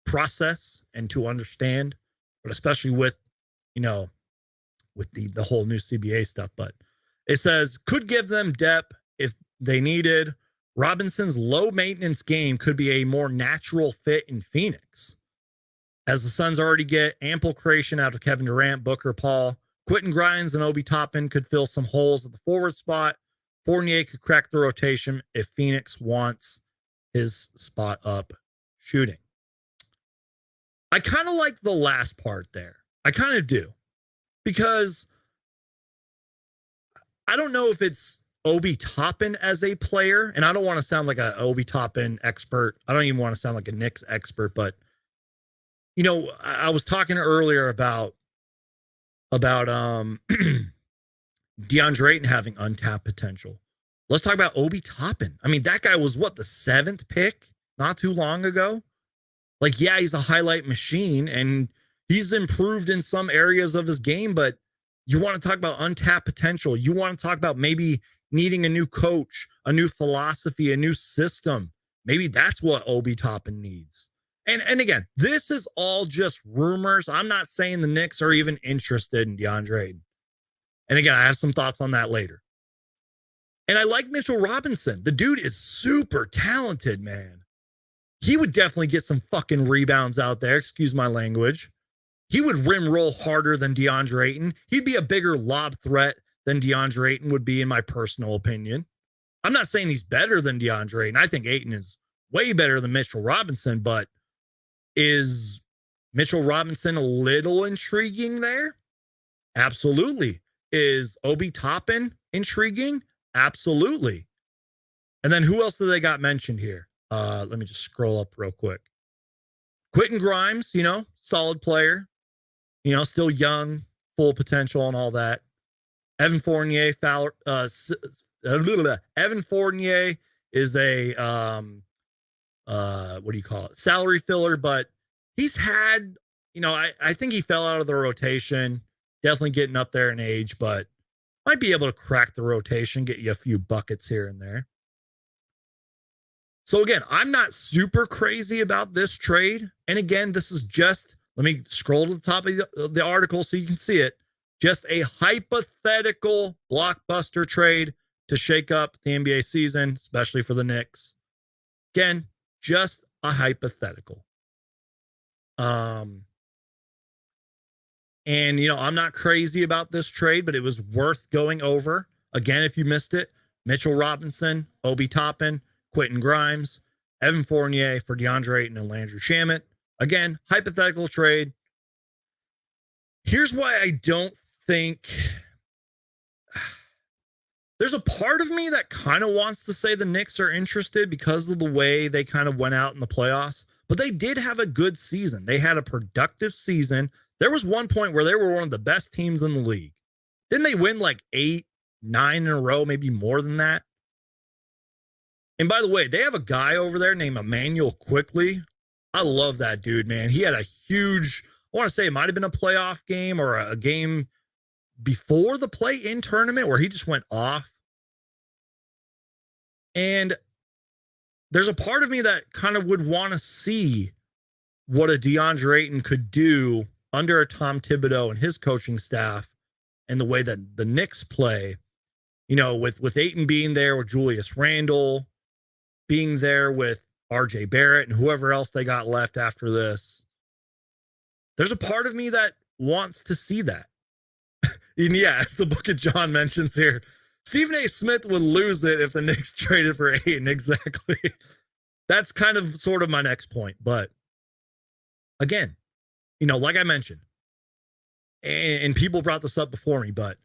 process and to understand, but especially with, with the whole new CBA stuff. But it says could give them depth if they needed. Robinson's low maintenance game could be a more natural fit in Phoenix, as the Suns already get ample creation out of Kevin Durant, Booker, Paul. Quentin Grimes and Obi Toppin could fill some holes at the forward spot. Fournier could crack the rotation if Phoenix wants his spot up shooting. I kind of like the last part there. I kind of do. Because I don't know if it's Obi Toppin as a player, and I don't want to sound like an Obi Toppin expert. I don't even want to sound like a Knicks expert, but I was talking earlier about Deandre Ayton having untapped potential. Let's talk about Obi Toppin. I mean, that guy was the 7th pick not too long ago. Like, yeah, he's a highlight machine and he's improved in some areas of his game, but you want to talk about untapped potential. You want to talk about maybe needing a new coach, a new philosophy, a new system. Maybe that's what Obi Toppin needs. And again, this is all just rumors. I'm not saying the Knicks are even interested in Deandre Ayton. And again, I have some thoughts on that later. And I like Mitchell Robinson. The dude is super talented, man. He would definitely get some fucking rebounds out there. Excuse my language. He would rim roll harder than Deandre Ayton. He'd be a bigger lob threat than Deandre Ayton would be, in my personal opinion. I'm not saying he's better than Deandre Ayton. I think Ayton is way better than Mitchell Robinson, but is Mitchell Robinson a little intriguing there? Absolutely. Is Obi Toppin intriguing? Absolutely. And then who else do they got mentioned here? Let me just scroll up real quick. Quentin Grimes, solid player, still young, full potential and all that. Evan Fournier, Evan Fournier is a, what do you call it? Salary filler, but he's had, I think he fell out of the rotation, definitely getting up there in age, but might be able to crack the rotation, get you a few buckets here and there. So again, I'm not super crazy about this trade. And again, this is just, let me scroll to the top of the article so you can see it. Just a hypothetical blockbuster trade to shake up the NBA season, especially for the Knicks. Again, just a hypothetical. And, I'm not crazy about this trade, but it was worth going over. Again, if you missed it, Mitchell Robinson, Obi Toppin, Quentin Grimes, Evan Fournier for Deandre Ayton and Landry Shamet. Again, hypothetical trade. Here's why I don't think... There's a part of me that kind of wants to say the Knicks are interested because of the way they kind of went out in the playoffs, but they did have a good season. They had a productive season. There was one point where they were one of the best teams in the league. Didn't they win like 8, 9 in a row, maybe more than that? And by the way, they have a guy over there named Emmanuel Quickly. I love that dude, man. He had a huge, I want to say it might have been a playoff game or a game before the play-in tournament where he just went off. And there's a part of me that kind of would want to see what a Deandre Ayton could do under a Tom Thibodeau and his coaching staff and the way that the Knicks play, with Ayton being there, with Julius Randle being there, with RJ Barrett and whoever else they got left after this. There's a part of me that wants to see that. And yeah, as the book of John mentions here, Stephen A. Smith would lose it if the Knicks traded for Ayton. Exactly. That's kind of sort of my next point. But again, like I mentioned, and people brought this up before me, but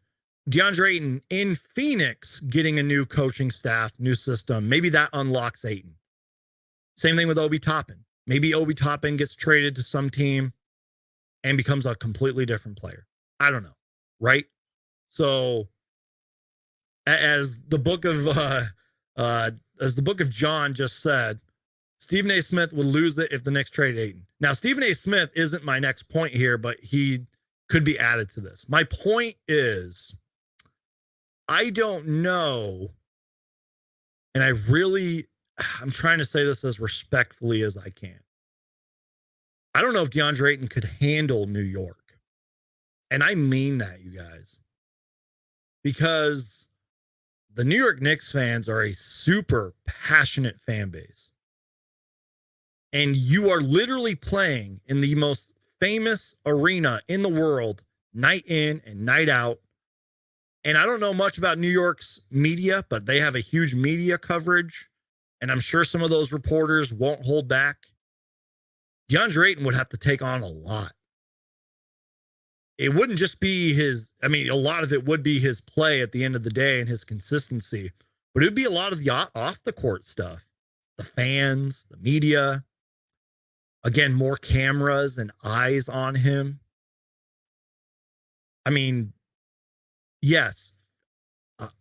DeAndre Ayton in Phoenix getting a new coaching staff, new system, maybe that unlocks Ayton. Same thing with Obi Toppin. Maybe Obi Toppin gets traded to some team and becomes a completely different player. I don't know, right? So as the book of John just said, Stephen A. Smith would lose it if the Knicks trade Ayton. Now, Stephen A. Smith isn't my next point here, but he could be added to this. My point is, I don't know, and I'm trying to say this as respectfully as I can. I don't know if DeAndre Ayton could handle New York. And I mean that, you guys. Because the New York Knicks fans are a super passionate fan base. And you are literally playing in the most famous arena in the world, night in and night out. And I don't know much about New York's media, but they have a huge media coverage. And I'm sure some of those reporters won't hold back. DeAndre Ayton would have to take on a lot. It wouldn't just be a lot of it would be his play at the end of the day and his consistency, but it would be a lot of the off the court stuff. The fans, the media, again, more cameras and eyes on him. I mean, yes,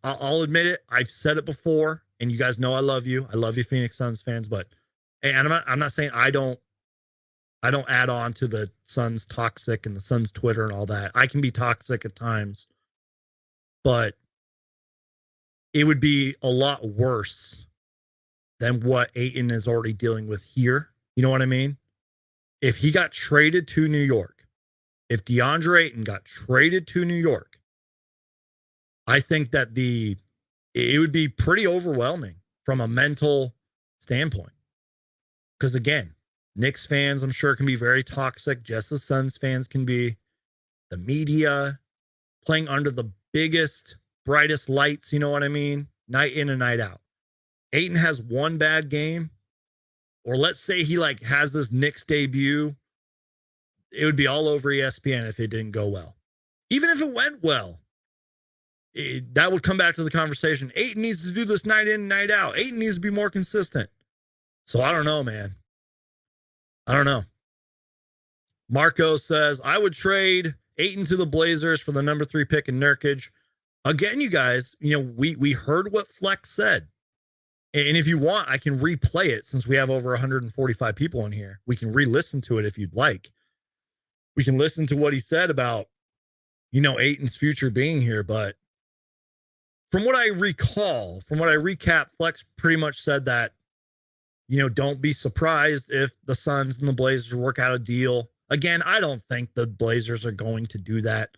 I'll admit it. I've said it before, and you guys know I love you. I love you, Phoenix Suns fans, and I'm not saying I don't add on to the Suns toxic and the Suns Twitter and all that. I can be toxic at times, but it would be a lot worse than what Ayton is already dealing with here. You know what I mean? If he got traded to New York, if DeAndre Ayton got traded to New York, I think that it would be pretty overwhelming from a mental standpoint. Because again, Knicks fans, I'm sure, can be very toxic, just as Suns fans can be. The media playing under the biggest, brightest lights, you know what I mean? Night in and night out. Ayton has one bad game, or let's say he has this Knicks debut, it would be all over ESPN if it didn't go well. Even if it went well, that would come back to the conversation. Ayton needs to do this night in and night out. Ayton needs to be more consistent. So I don't know, man. I don't know. Marco says, I would trade Ayton to the Blazers for the number 3 pick in Nurkic. Again, you guys, we heard what Flex said. And if you want, I can replay it since we have over 145 people in here. We can re-listen to it if you'd like. We can listen to what he said about, Ayton's future being here. But from what I recall, from what I recap, Flex pretty much said that, don't be surprised if the Suns and the Blazers work out a deal. Again, I don't think the Blazers are going to do that.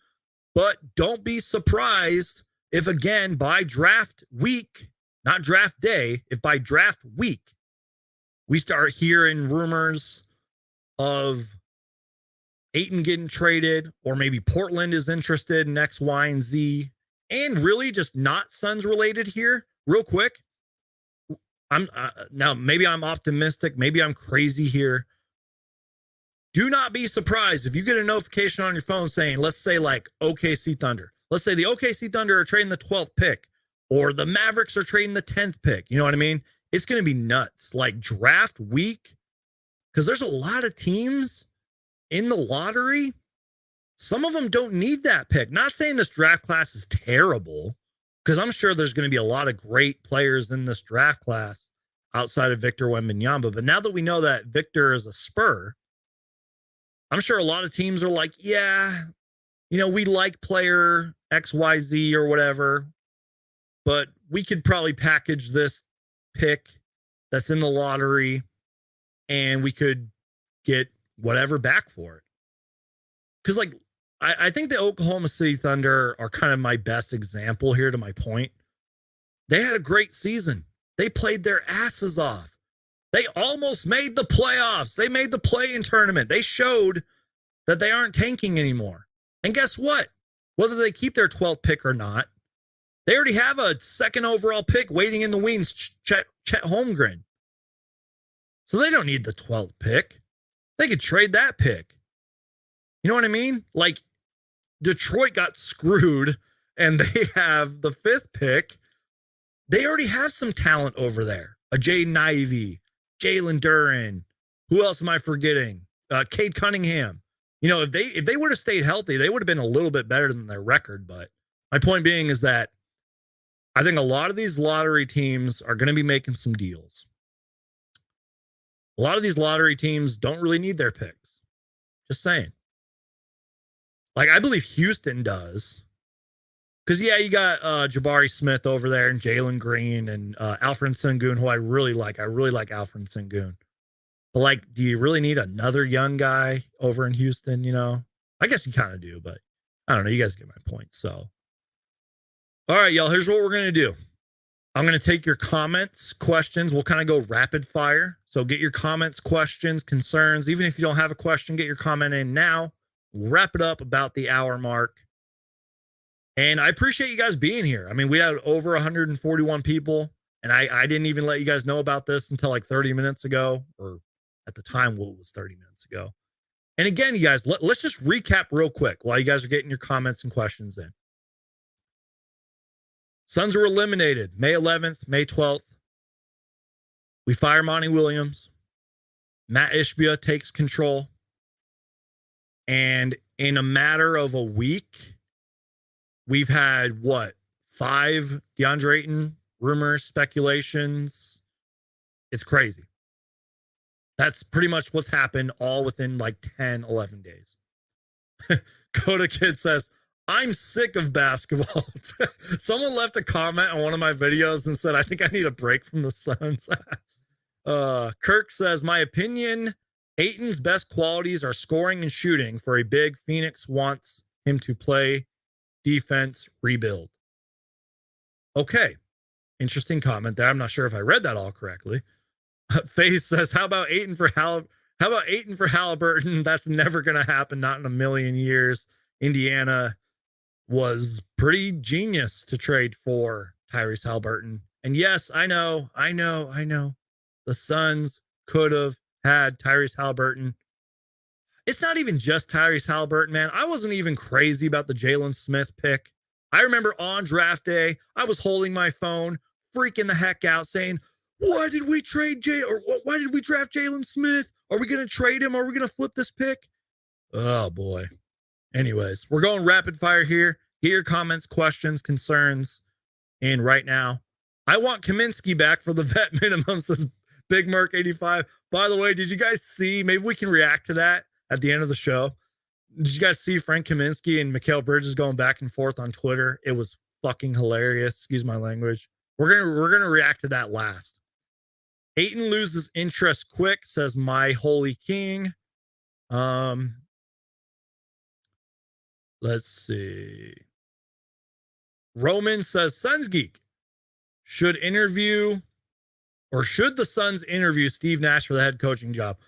But don't be surprised if, again, by draft week, not draft day, if by draft week, we start hearing rumors of Ayton getting traded, or maybe Portland is interested in X, Y, and Z, and really just not Suns related here. Real quick, now maybe I'm optimistic, maybe I'm crazy here. Do not be surprised if you get a notification on your phone saying, let's say OKC Thunder. Let's say the OKC Thunder are trading the 12th pick, or the Mavericks are trading the 10th pick. You know what I mean? It's going to be nuts. Draft week, because there's a lot of teams in the lottery. Some of them don't need that pick. Not saying this draft class is terrible, because I'm sure there's going to be a lot of great players in this draft class outside of Victor Wembanyama. But now that we know that Victor is a Spur, I'm sure a lot of teams are like, yeah, we like player XYZ or whatever, but we could probably package this pick that's in the lottery and we could get whatever back for it. Because, like, I think the Oklahoma City Thunder are kind of my best example here to my point. They had a great season. They played their asses off. They almost made the playoffs. They made the play-in tournament. They showed that they aren't tanking anymore. And guess what? Whether they keep their 12th pick or not, they already have a second overall pick waiting in the wings, Chet Holmgren. So they don't need the 12th pick. They could trade that pick. You know what I mean? Like, Detroit got screwed and they have the 5th pick. They already have some talent over there. A Jaden Ivey, Jalen Duren. Who else am I forgetting? Cade Cunningham. You know, if they would have stayed healthy, they would have been a little bit better than their record. But my point being is that I think a lot of these lottery teams are going to be making some deals. A lot of these lottery teams don't really need their picks. Just saying. Like, I believe Houston does. Because, yeah, you got Jabari Smith over there and Jalen Green and Alfred Sengun, who I really like. I really like Alfred Sengun. But, like, do you really need another young guy over in Houston, you know? I guess you kind of do, but I don't know. You guys get my point. So, all right, y'all, here's what we're going to do. I'm going to take your comments, questions. We'll kind of go rapid fire. So get your comments, questions, concerns. Even if you don't have a question, get your comment in now. We'll wrap it up about the hour mark. And I appreciate you guys being here. I mean, we had over 141 people, and I didn't even let you guys know about this until like 30 minutes ago, or at the time, well, it was 30 minutes ago. And again, you guys, let's just recap real quick while you guys are getting your comments and questions in. Suns were eliminated May 11th, May 12th. We fire Monty Williams. Matt Ishbia takes control. And in a matter of a week, we've had, 5 Deandre Ayton rumors, speculations. It's crazy. That's pretty much what's happened all within like 10, 11 days. Coda Kid says, I'm sick of basketball. Someone left a comment on one of my videos and said, I think I need a break from the Suns. Kirk says, my opinion, Ayton's best qualities are scoring and shooting. For a big, Phoenix wants him to play defense, rebuild. Okay. Interesting comment there. I'm not sure if I read that all correctly. Faye says, how about Ayton for Halliburton? That's never going to happen. Not in a million years. Indiana was pretty genius to trade for Tyrese Halliburton. And yes, I know. The Suns could have had Tyrese Halliburton. It's not even just Tyrese Halliburton, man. I wasn't even crazy about the Jalen Smith pick. I remember on draft day, I was holding my phone, freaking the heck out, saying, why did we draft Jalen Smith? Are we going to trade him? Are we going to flip this pick? Oh, boy. Anyways, we're going rapid fire here. Get your comments, questions, concerns in right now. I want Kaminsky back for the vet minimum, says Big Merc 85. By the way, did you guys see, maybe we can react to that at the end of the show. Did you guys see Frank Kaminsky and Mikal Bridges going back and forth on Twitter? It was fucking hilarious. Excuse my language. We're gonna react to that last. Ayton loses interest quick, says My Holy King. Let's see. Roman says Suns Geek should the Suns interview Steve Nash for the head coaching job?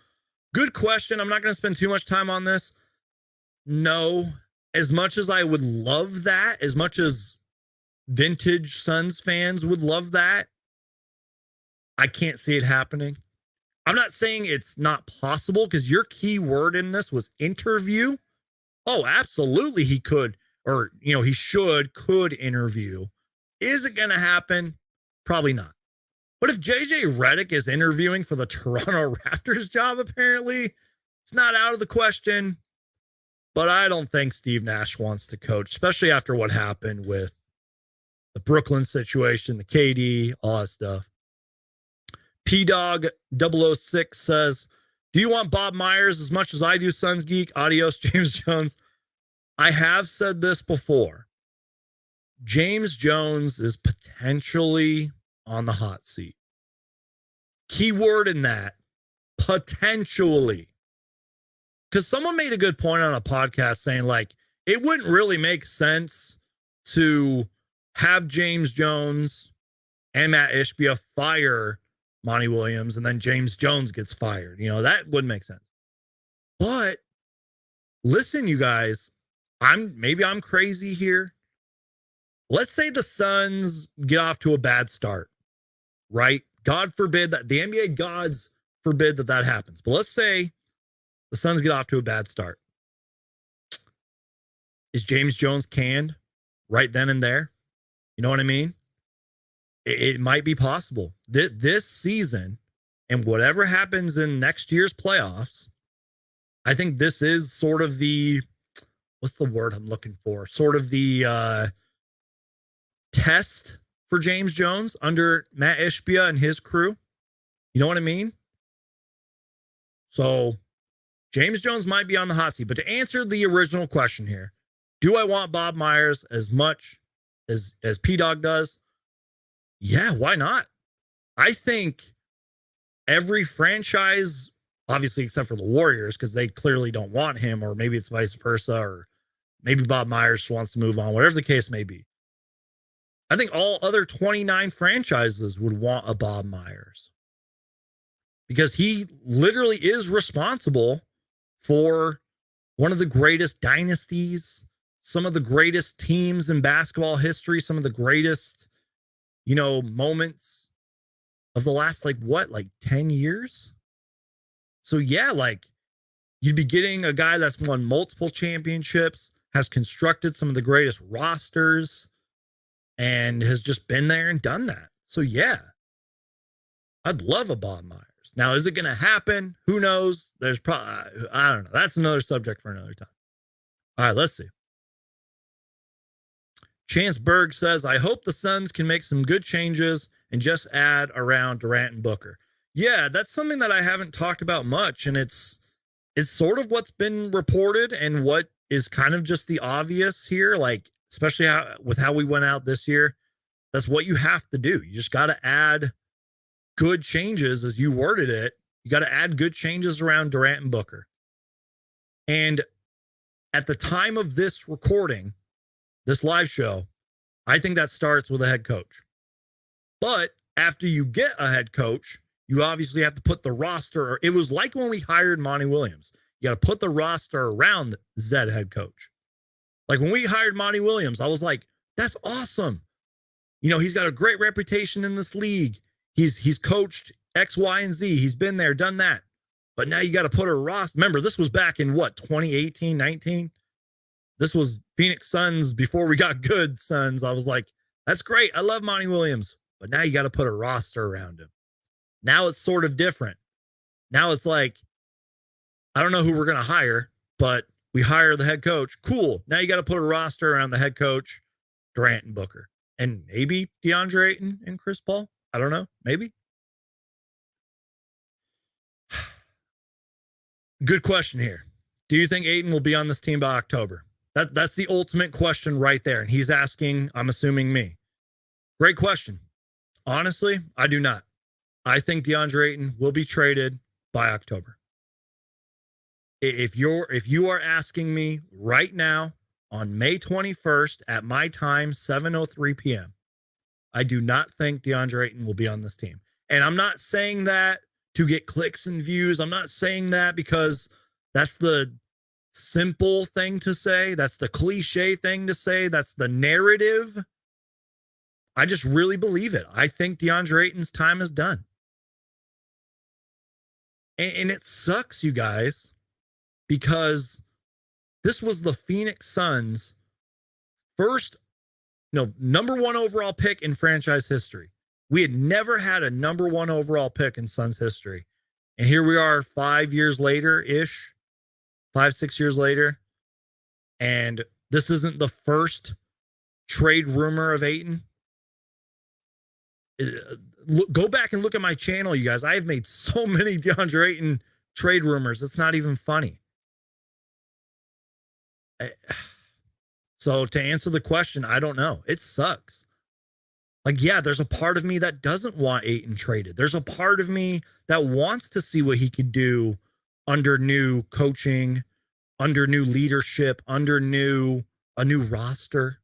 Good question. I'm not going to spend too much time on this. No, as much as I would love that, as much as vintage Suns fans would love that, I can't see it happening. I'm not saying it's not possible, because your key word in this was interview. Oh, absolutely he could, or, he could interview. Is it going to happen? Probably not. But if JJ Redick is interviewing for the Toronto Raptors job, apparently, it's not out of the question. But I don't think Steve Nash wants to coach, especially after what happened with the Brooklyn situation, the KD, all that stuff. P-Dog 006 says, do you want Bob Myers as much as I do, Suns Geek? Adios, James Jones. I have said this before. James Jones is potentially on the hot seat. Keyword in that, potentially. Because someone made a good point on a podcast saying, like, it wouldn't really make sense to have James Jones and Matt Ishbia fire Monty Williams and then James Jones gets fired. You know, that wouldn't make sense. But listen, you guys, maybe I'm crazy here. Let's say the Suns get off to a bad start, right? God forbid that the NBA gods forbid that happens. But let's say the Suns get off to a bad start. Is James Jones canned right then and there? You know what I mean? It might be possible. This season and whatever happens in next year's playoffs, I think this is sort of the, what's the word I'm looking for? Sort of the test for James Jones under Matt Ishbia and his crew. You know what I mean? So James Jones might be on the hot seat. But to answer the original question here, do I want Bob Myers as much as P-Dog does? Yeah, why not? I think every franchise, obviously except for the Warriors, because they clearly don't want him, or maybe it's vice versa, or maybe Bob Myers wants to move on, whatever the case may be. I think all other 29 franchises would want a Bob Myers because he literally is responsible for one of the greatest dynasties, some of the greatest teams in basketball history, some of the greatest, you know, moments of the last, like 10 years? So yeah, like you'd be getting a guy that's won multiple championships, has constructed some of the greatest rosters, and has just been there and done that. So yeah, I'd love a Bob Myers. Now, is it going to happen? Who knows? There's probably, I don't know. That's another subject for another time. All right, let's see. Chance Berg says, I hope the Suns can make some good changes and just add around Durant and Booker. Yeah, that's something that I haven't talked about much, and it's sort of what's been reported and what is kind of just the obvious here, like especially with how we went out this year. That's what you have to do. You just got to add good changes, as you worded it. You got to add good changes around Durant and Booker. And at the time of this recording, this live show, I think that starts with a head coach. But after you get a head coach, you obviously have to put the roster. It was like when we hired Monty Williams. You got to put the roster around Zed head coach. Like when we hired Monty Williams, I was like, that's awesome. You know, he's got a great reputation in this league. He's coached X, Y, and Z. He's been there, done that. But now you got to put a roster. Remember, this was back in what, 2018, 19? This was Phoenix Suns before we got good Suns. I was like, that's great. I love Monty Williams. But now you got to put a roster around him. Now it's sort of different. Now it's like, I don't know who we're going to hire, but we hire the head coach. Cool. Now you got to put a roster around the head coach, Durant and Booker. And maybe Deandre Ayton and Chris Paul. I don't know. Maybe. Good question here. Do you think Ayton will be on this team by October? That's the ultimate question right there. And he's asking, I'm assuming me. Great question. Honestly, I do not. I think DeAndre Ayton will be traded by October. If you are asking me right now on May 21st at my time, 7:03 p.m., I do not think DeAndre Ayton will be on this team. And I'm not saying that to get clicks and views. I'm not saying that because that's the simple thing to say. That's the cliche thing to say. That's the narrative. I just really believe it. I think DeAndre Ayton's time is done. And it sucks, you guys, because this was the Phoenix Suns' first, number one overall pick in franchise history. We had never had a number one overall pick in Suns history. And here we are 5 years later-ish, 5-6 years later. And this isn't the first trade rumor of Ayton. Go back and look at my channel, you guys. I have made so many DeAndre Ayton trade rumors. It's not even funny. So to answer the question, I don't know. It sucks. Like, yeah, there's a part of me that doesn't want Ayton traded. There's a part of me that wants to see what he could do under new coaching, under new leadership, under a new roster.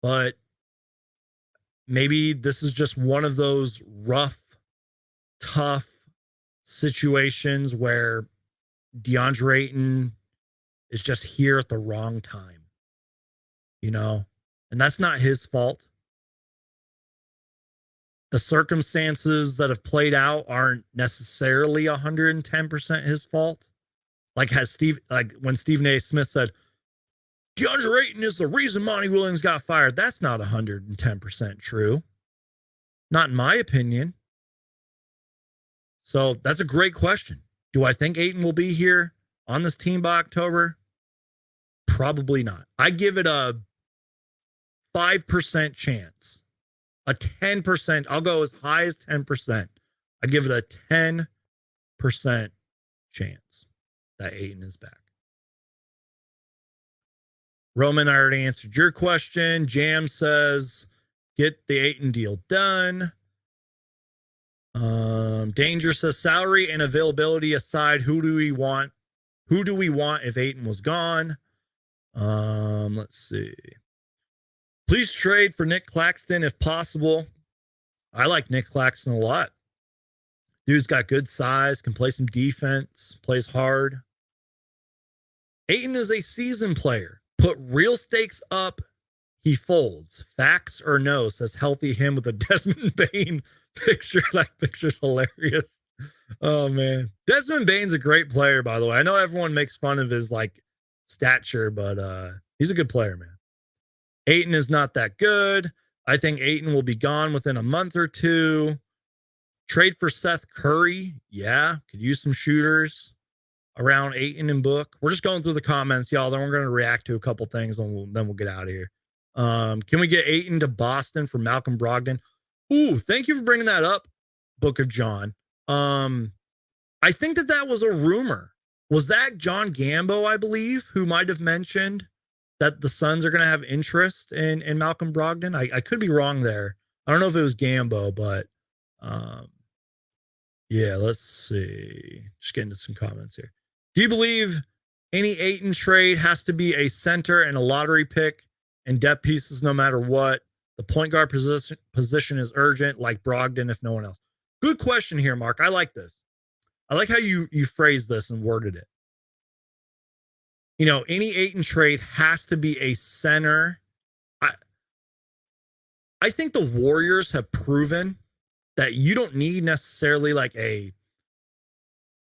But maybe this is just one of those rough, tough situations where Deandre Ayton is just here at the wrong time, and that's not his fault. The circumstances that have played out aren't necessarily 110% his fault. Like when Stephen A. Smith said, DeAndre Ayton is the reason Monty Williams got fired. That's not 110% true. Not in my opinion. So that's a great question. Do I think Ayton will be here on this team by October? Probably not. I give it a 5% chance. A 10%. I'll go as high as 10%. I give it a 10% chance that Ayton is back. Roman, I already answered your question. Jam says, get the Ayton deal done. Danger says, salary and availability aside, who do we want if Ayton was gone? Let's see. Please trade for Nick Claxton if possible. I like Nick Claxton a lot. Dude's got good size, can play some defense, plays hard. Ayton is a seasoned player. Put real stakes up, he folds. Facts or no, says healthy him with a Desmond Bain picture. That picture's hilarious. Oh, man. Desmond Bain's a great player, by the way. I know everyone makes fun of his, stature, but he's a good player, man. Ayton is not that good. I think Ayton will be gone within a month or two. Trade for Seth Curry. Yeah, could use some shooters around Ayton and Book. We're just going through the comments, y'all. Then we're going to react to a couple things, and then we'll get out of here. Can we get Ayton to Boston for Malcolm Brogdon? Ooh, thank you for bringing that up, Book of John. I think that was a rumor. Was that John Gambo, I believe, who might have mentioned that the Suns are going to have interest in Malcolm Brogdon? I could be wrong there. I don't know if it was Gambo, but yeah, let's see. Just getting to some comments here. Do you believe any Ayton trade has to be a center and a lottery pick and depth pieces no matter what? The point guard position is urgent, like Brogdon, if no one else. Good question here, Mark. I like this. I like how you phrased this and worded it. Any Ayton trade has to be a center. I think the Warriors have proven that you don't need necessarily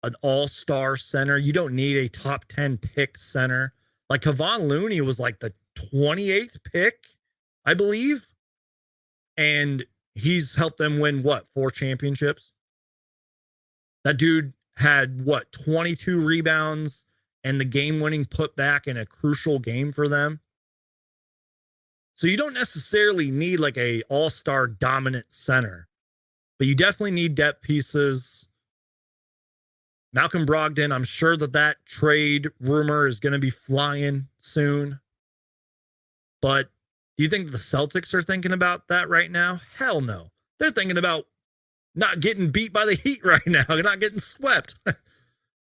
an all-star center. You don't need a top 10 pick center. Like Kevon Looney was the 28th pick, I believe. And he's helped them win 4 championships? That dude had 22 rebounds and the game-winning putback in a crucial game for them. So you don't necessarily need a all-star dominant center, but you definitely need depth pieces. Malcolm Brogdon, I'm sure that trade rumor is going to be flying soon. But do you think the Celtics are thinking about that right now? Hell no. They're thinking about not getting beat by the Heat right now. They're not getting swept.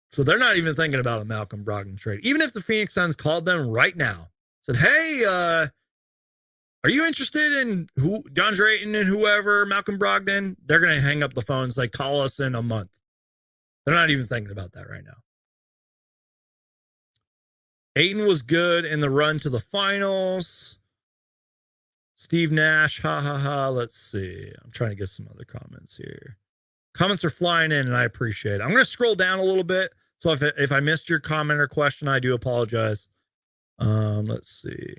So they're not even thinking about a Malcolm Brogdon trade. Even if the Phoenix Suns called them right now, said, hey, are you interested in DeAndre Ayton and whoever, Malcolm Brogdon? They're going to hang up the phone and say, call us in a month. They're not even thinking about that right now. Ayton was good in the run to the finals. Steve Nash, ha, ha, ha. Let's see. I'm trying to get some other comments here. Comments are flying in, and I appreciate it. I'm going to scroll down a little bit. So if I missed your comment or question, I do apologize. Let's see.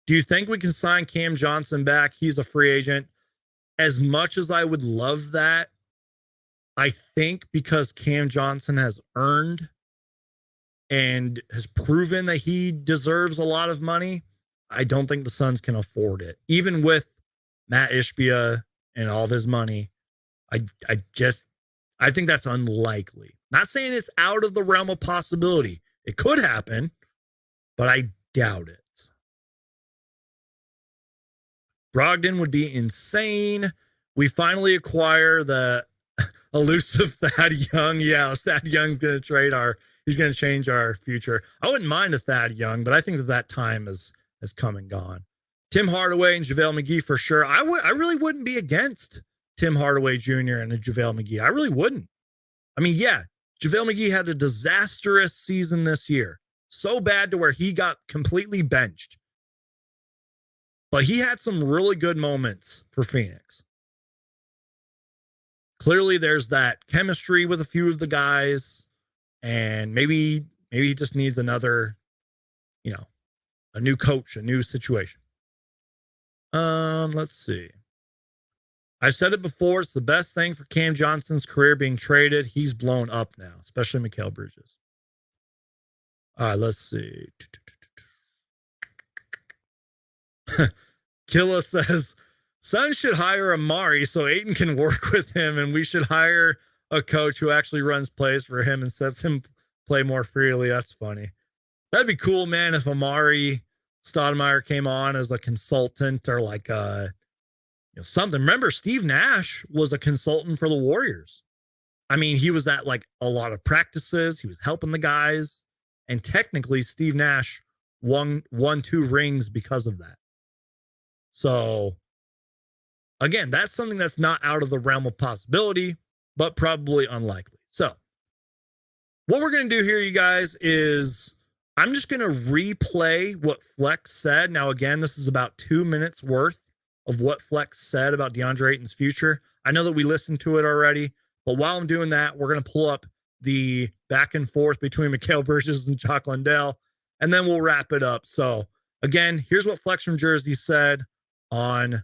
Do you think we can sign Cam Johnson back? He's a free agent. As much as I would love that, I think because Cam Johnson has earned and has proven that he deserves a lot of money, I don't think the Suns can afford it. Even with Matt Ishbia and all of his money, I think that's unlikely. Not saying it's out of the realm of possibility. It could happen, but I doubt it. Brogdon would be insane. We finally acquire the elusive Thad Young. Yeah, Thad Young's going to he's going to change our future. I wouldn't mind a Thad Young, but I think that time has come and gone. Tim Hardaway and JaVale McGee for sure. I really wouldn't be against Tim Hardaway Jr. and a JaVale McGee. I really wouldn't. I mean, yeah, JaVale McGee had a disastrous season this year. So bad to where he got completely benched. But he had some really good moments for Phoenix. Clearly, there's that chemistry with a few of the guys, and maybe he just needs another, a new coach, a new situation. Let's see. I've said it before. It's the best thing for Cam Johnson's career being traded. He's blown up now, especially Mikal Bridges. All right, let's see. Killa says, Suns should hire Amari so Ayton can work with him, and we should hire a coach who actually runs plays for him and sets him play more freely. That's funny. That'd be cool, man, if Amari Stoudemire came on as a consultant or like something. Remember, Steve Nash was a consultant for the Warriors. I mean, he was at like a lot of practices. He was helping the guys. And technically, Steve Nash won 2 rings because of that. So, again, that's something that's not out of the realm of possibility, but probably unlikely. So, what we're going to do here, you guys, is I'm just going to replay what Flex said. Now, again, this is about 2 minutes worth of what Flex said about Deandre Ayton's future. I know that we listened to it already, but while I'm doing that, we're going to pull up the back and forth between Mikal Bridges and Jock Landale, and then we'll wrap it up. So, again, here's what Flex from Jersey said on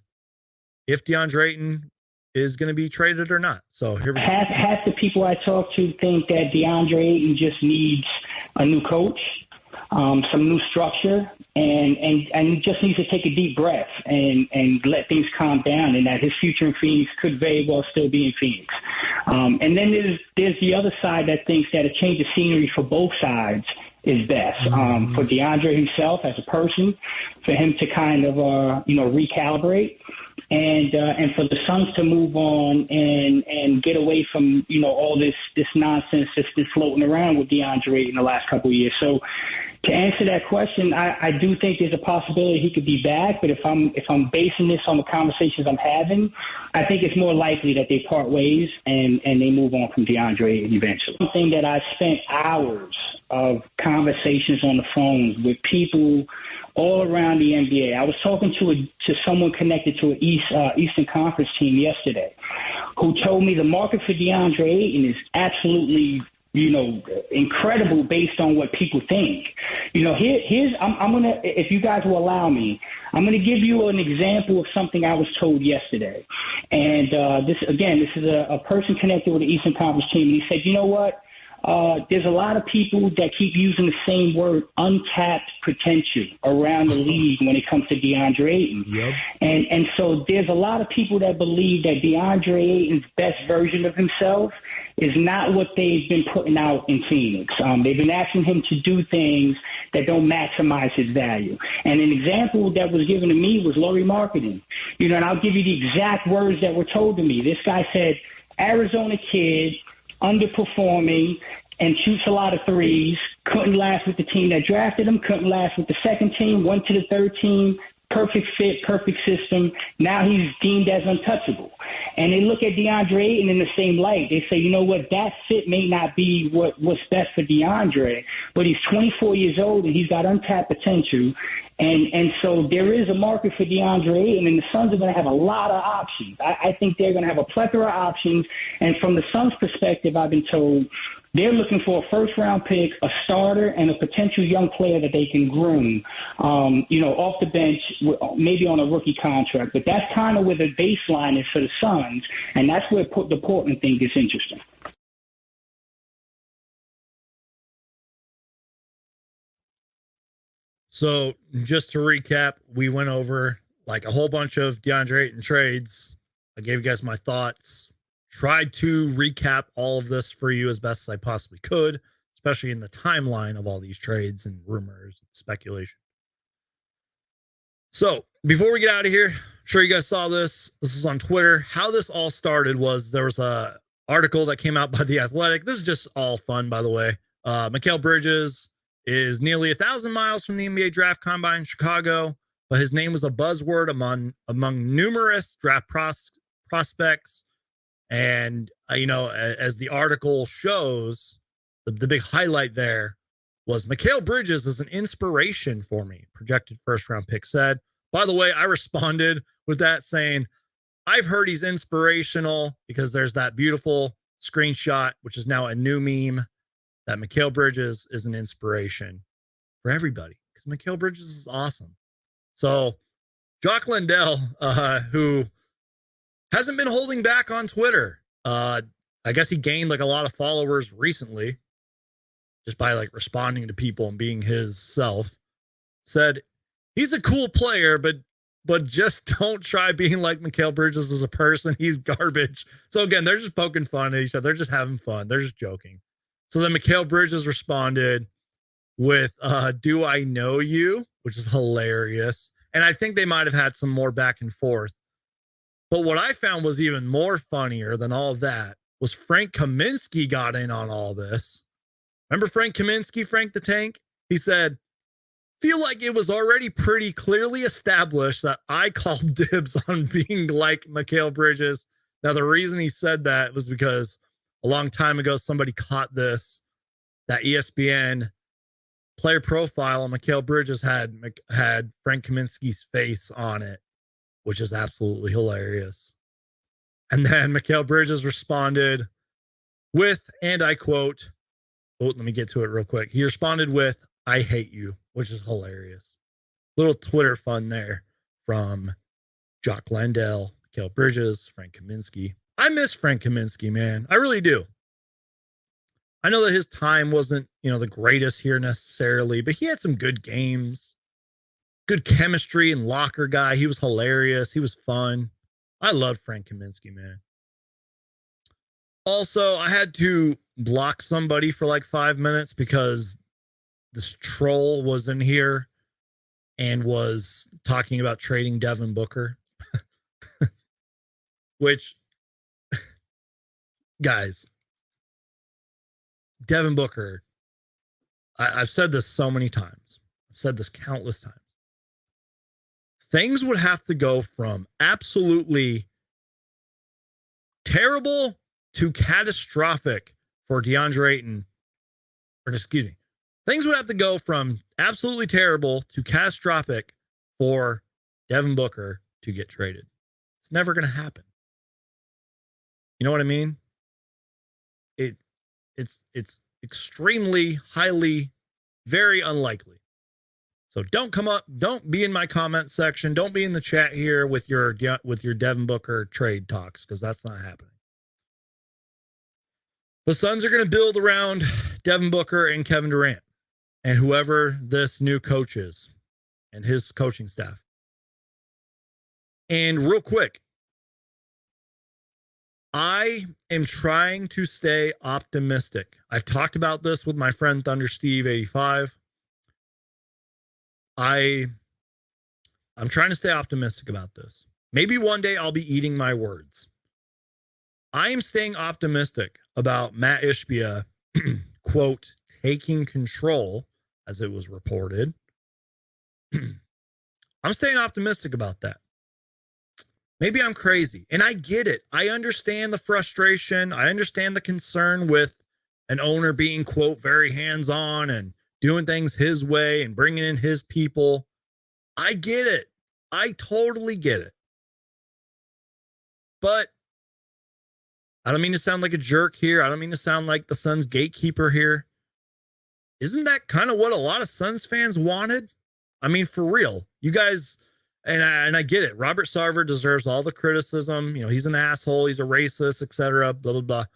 if Deandre Ayton is going to be traded or not. So here we go. Half the people I talk to think that Deandre Ayton just needs a new coach, some new structure, and just needs to take a deep breath and let things calm down, and that his future in Phoenix could very well still be in Phoenix. And then there's the other side that thinks that a change of scenery for both sides is best. For Deandre himself as a person, for him to kind of recalibrate, and for the Suns to move on and get away from all this nonsense that's been floating around with Deandre in the last couple of years. So to answer that question, I do think there's a possibility he could be back, but if I'm basing this on the conversations I'm having, I think it's more likely that they part ways and they move on from Deandre eventually. Something that I spent hours of conversations on the phone with people all around the NBA. I was talking to someone connected to an Eastern Conference team yesterday who told me the market for Deandre Ayton is absolutely incredible based on what people think. I'm gonna, if you guys will allow me, I'm gonna give you an example of something I was told yesterday. And this is a person connected with the Eastern Conference team, and he said, you know what? There's a lot of people that keep using the same word, untapped potential, around the league when it comes to Deandre Ayton. Yep. And so there's a lot of people that believe that Deandre Ayton's best version of himself is not what they've been putting out in Phoenix. They've been asking him to do things that don't maximize his value. And an example that was given to me was Laurie Marketing. And I'll give you the exact words that were told to me. This guy said, Arizona kid, underperforming, and shoots a lot of threes, couldn't last with the team that drafted him, couldn't last with the second team, went to the third team, perfect fit, perfect system. Now he's deemed as untouchable. And they look at Deandre Ayton in the same light. They say, you know what, that fit may not be what's best for Deandre, but he's 24 years old and he's got untapped potential. And so there is a market for Deandre Ayton, and the Suns are going to have a lot of options. I think they're going to have a plethora of options. And from the Suns' perspective, I've been told they're looking for a first-round pick, a starter, and a potential young player that they can groom, off the bench, maybe on a rookie contract. But that's kind of where the baseline is for the Suns, and that's where the Portland thing gets interesting. So just to recap, we went over like a whole bunch of DeAndre Ayton trades. I gave you guys my thoughts. Tried to recap all of this for you as best as I possibly could, especially in the timeline of all these trades and rumors and speculation. So before we get out of here, I'm sure you guys saw this. This was on Twitter. How this all started was there was a article that came out by The Athletic. This is just all fun, by the way. Mikal Bridges is nearly 1,000 miles from the NBA draft combine in Chicago, but his name was a buzzword among numerous draft prospects. And, as the article shows, the big highlight there was Mikal Bridges is an inspiration for me, projected first round pick said. By the way, I responded with that saying, I've heard he's inspirational because there's that beautiful screenshot, which is now a new meme, that Mikal Bridges is an inspiration for everybody because Mikal Bridges is awesome. So Jock Landell, who hasn't been holding back on Twitter, I guess he gained like a lot of followers recently just by like responding to people and being his self, said he's a cool player, but just don't try being like Mikal Bridges as a person. He's garbage. So again, they're just poking fun at each other. They're just having fun. They're just joking. So then Mikal Bridges responded with, do I know you? Which is hilarious. And I think they might have had some more back and forth. But what I found was even more funnier than all that was Frank Kaminsky got in on all this. Remember Frank Kaminsky, Frank the Tank? He said, feel like it was already pretty clearly established that I called dibs on being like Mikal Bridges. Now, the reason he said that was because a long time ago, somebody caught this, that ESPN player profile on Mikal Bridges had Frank Kaminsky's face on it, which is absolutely hilarious. And then Mikal Bridges responded with, and I quote, let me get to it real quick. He responded with, I hate you, which is hilarious. Little Twitter fun there from Jock Landell, Mikal Bridges, Frank Kaminsky. I miss Frank Kaminsky, man. I really do. I know that his time wasn't, the greatest here necessarily, but he had some good games, good chemistry and locker guy. He was hilarious. He was fun. I love Frank Kaminsky, man. Also, I had to block somebody for like 5 minutes because this troll was in here and was talking about trading Devin Booker. Which, guys, Devin Booker, I've said this so many times. I've said this countless times. Things would have to go from absolutely terrible to catastrophic for Deandre Ayton, things would have to go from absolutely terrible to catastrophic for Devin Booker to get traded. It's never going to happen. You know what I mean? It's extremely, highly, very unlikely. So don't be in my comment section. Don't be in the chat here with your Devin Booker trade talks, because that's not happening. The Suns are going to build around Devin Booker and Kevin Durant and whoever this new coach is and his coaching staff. And real quick, I am trying to stay optimistic. I've talked about this with my friend Thunder Steve 85. I'm trying to stay optimistic about this. Maybe one day I'll be eating my words. I am staying optimistic about Matt Ishbia, quote, taking control, as it was reported. I'm staying optimistic about that. Maybe I'm crazy, and I get it. I understand the frustration. I understand the concern with an owner being, quote, very hands-on and doing things his way and bringing in his people. I get it. I totally get it. But I don't mean to sound like a jerk here. I don't mean to sound like the Suns gatekeeper here. Isn't that kind of what a lot of Suns fans wanted? I mean, for real. You guys, and I get it. Robert Sarver deserves all the criticism. He's an asshole. He's a racist, etc. Blah, blah, blah.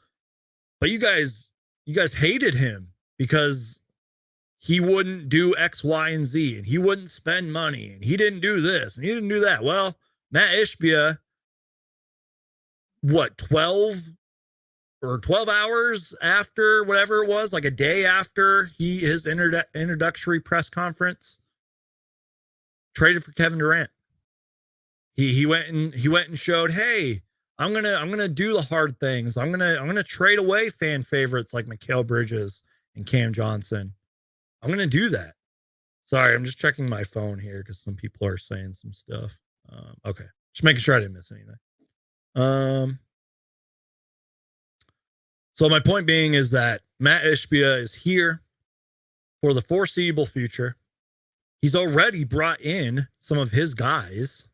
But you guys hated him because he wouldn't do X, Y, and Z, and he wouldn't spend money, and he didn't do this, and he didn't do that. Well, Matt Ishbia, 12 hours after, whatever it was, like a day after his introductory press conference, traded for Kevin Durant. He went and showed, hey, I'm gonna do the hard things. I'm gonna trade away fan favorites like Mikal Bridges and Cam Johnson. I'm gonna do that. Sorry, I'm just checking my phone here because some people are saying some stuff. Okay, just making sure I didn't miss anything. So my point being is that Matt Ishbia is here for the foreseeable future. He's already brought in some of his guys,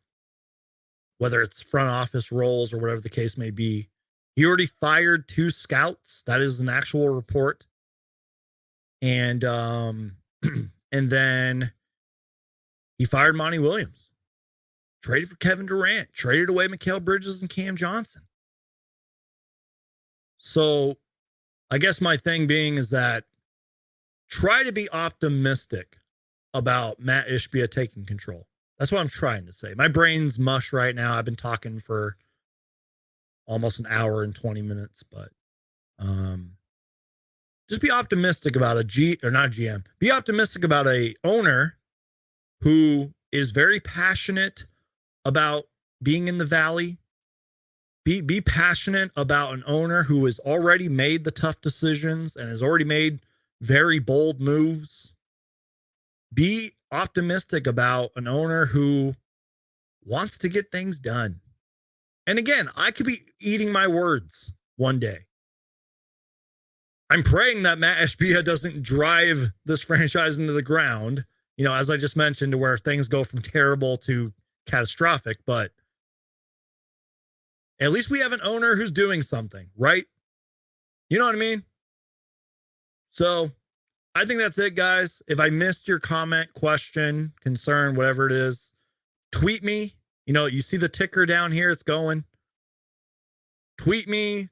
whether it's front office roles or whatever the case may be. He already fired 2 scouts. That is an actual report. And and then he fired Monty Williams, traded for Kevin Durant, traded away Mikal Bridges and Cam Johnson. So I guess my thing being is that try to be optimistic about Matt Ishbia taking control. That's what I'm trying to say. My brain's mush right now. I've been talking for almost an hour and 20 minutes, but just be optimistic about be optimistic about a owner who is very passionate about being in the Valley. Be passionate about an owner who has already made the tough decisions and has already made very bold moves. Be optimistic about an owner who wants to get things done. And again, I could be eating my words one day. I'm praying that Matt Ishbia doesn't drive this franchise into the ground, as I just mentioned, to where things go from terrible to catastrophic, but at least we have an owner who's doing something, right? You know what I mean? So I think that's it, guys. If I missed your comment, question, concern, whatever it is, tweet me. You see the ticker down here. It's going. Tweet me.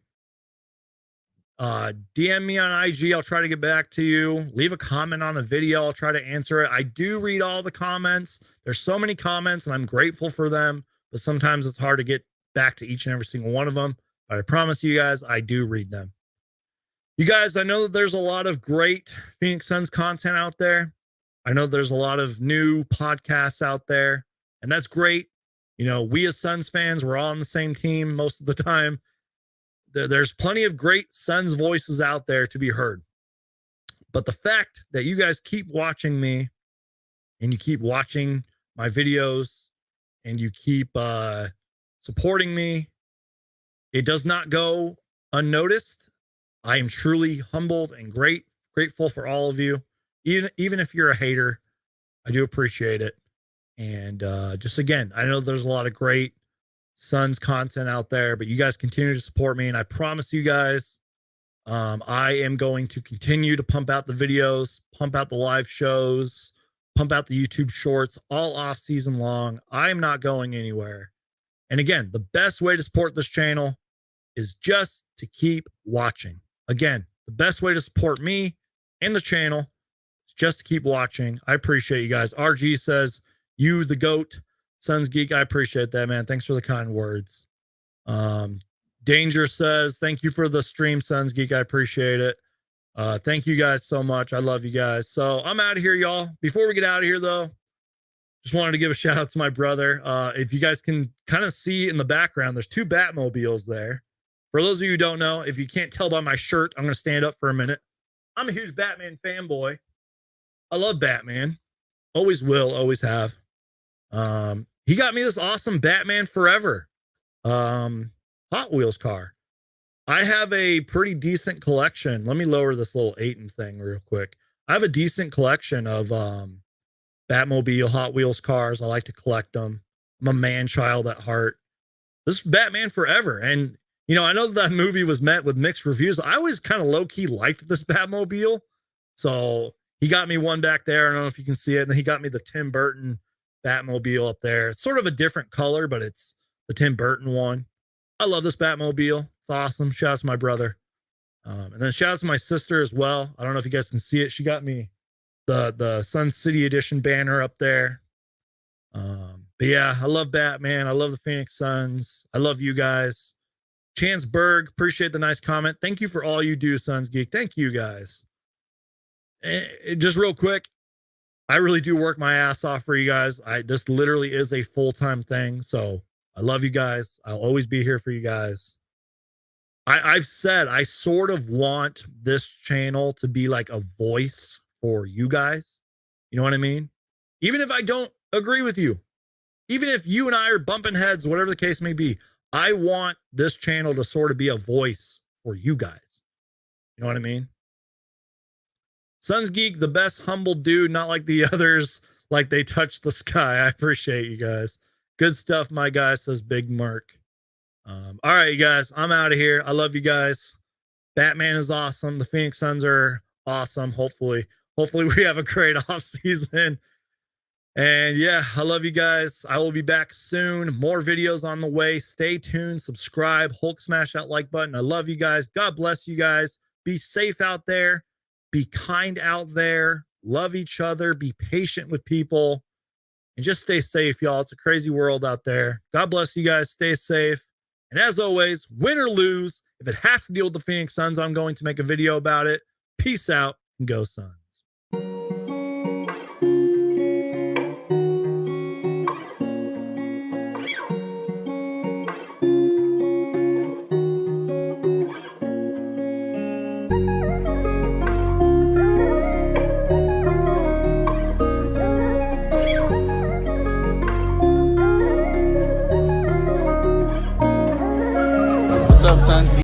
DM me on IG. I'll try to get back to you. Leave a comment on the video. I'll try to answer it. I do read all the comments. There's so many comments, and I'm grateful for them. But sometimes it's hard to get back to each and every single one of them. But I promise you guys, I do read them. You guys, I know that there's a lot of great Phoenix Suns content out there. I know there's a lot of new podcasts out there, and that's great. We as Suns fans, we're all on the same team most of the time. There's plenty of great Suns voices out there to be heard. But the fact that you guys keep watching me and you keep watching my videos and you keep supporting me, it does not go unnoticed. I am truly humbled and grateful for all of you. Even if you're a hater, I do appreciate it. And just again, I know there's a lot of great Suns content out there, but you guys continue to support me, and I promise you guys, I am going to continue to pump out the videos, pump out the live shows, pump out the YouTube shorts all off season long. I am not going anywhere. And again, the best way to support this channel is just to keep watching. Again, the best way to support me and the channel is just to keep watching. I appreciate you guys. RG says, you the GOAT. Suns Geek, I appreciate that, man. Thanks for the kind words. Danger says, thank you for the stream, Suns Geek. I appreciate it. Thank you guys so much. I love you guys. So I'm out of here, y'all. Before we get out of here, though, just wanted to give a shout out to my brother. If you guys can kind of see in the background, there's 2 Batmobiles there. For those of you who don't know, if you can't tell by my shirt, I'm going to stand up for a minute. I'm a huge Batman fanboy. I love Batman. Always will, always have. He got me this awesome Batman Forever Hot Wheels car. I have a pretty decent collection. Let me lower this little Ayton thing real quick. I have a decent collection of Batmobile Hot Wheels cars. I like to collect them. I'm a man child at heart. This is Batman Forever. And, I know that movie was met with mixed reviews. I always kind of low-key liked this Batmobile. So he got me one back there. I don't know if you can see it. And he got me the Tim Burton Batmobile up there. It's sort of a different color, but it's the Tim Burton one. I love this Batmobile. It's awesome. Shout out to my brother. And then shout out to my sister as well. I don't know if you guys can see it. She got me the Sun City Edition banner up there. But yeah, I love Batman. I love the Phoenix Suns. I love you guys. Chance Berg, appreciate the nice comment. Thank you for all you do, Suns Geek. Thank you guys. And just real quick, I really do work my ass off for you guys. This literally is a full-time thing. So I love you guys. I'll always be here for you guys. I've said I sort of want this channel to be like a voice for you guys. You know what I mean? Even if I don't agree with you, even if you and I are bumping heads, whatever the case may be, I want this channel to sort of be a voice for you guys. You know what I mean? Suns Geek, the best humble dude, not like the others, like they touch the sky. I appreciate you guys. Good stuff, my guy, says Big Mark. All right, you guys, I'm out of here. I love you guys. Batman is awesome. The Phoenix Suns are awesome. Hopefully we have a great off season. And yeah, I love you guys. I will be back soon. More videos on the way. Stay tuned. Subscribe. Hulk smash that like button. I love you guys. God bless you guys. Be safe out there. Be kind out there. Love each other. Be patient with people. And just stay safe, y'all. It's a crazy world out there. God bless you guys. Stay safe. And as always, win or lose, if it has to deal with the Phoenix Suns, I'm going to make a video about it. Peace out and go Suns. What's up, Suns Geek?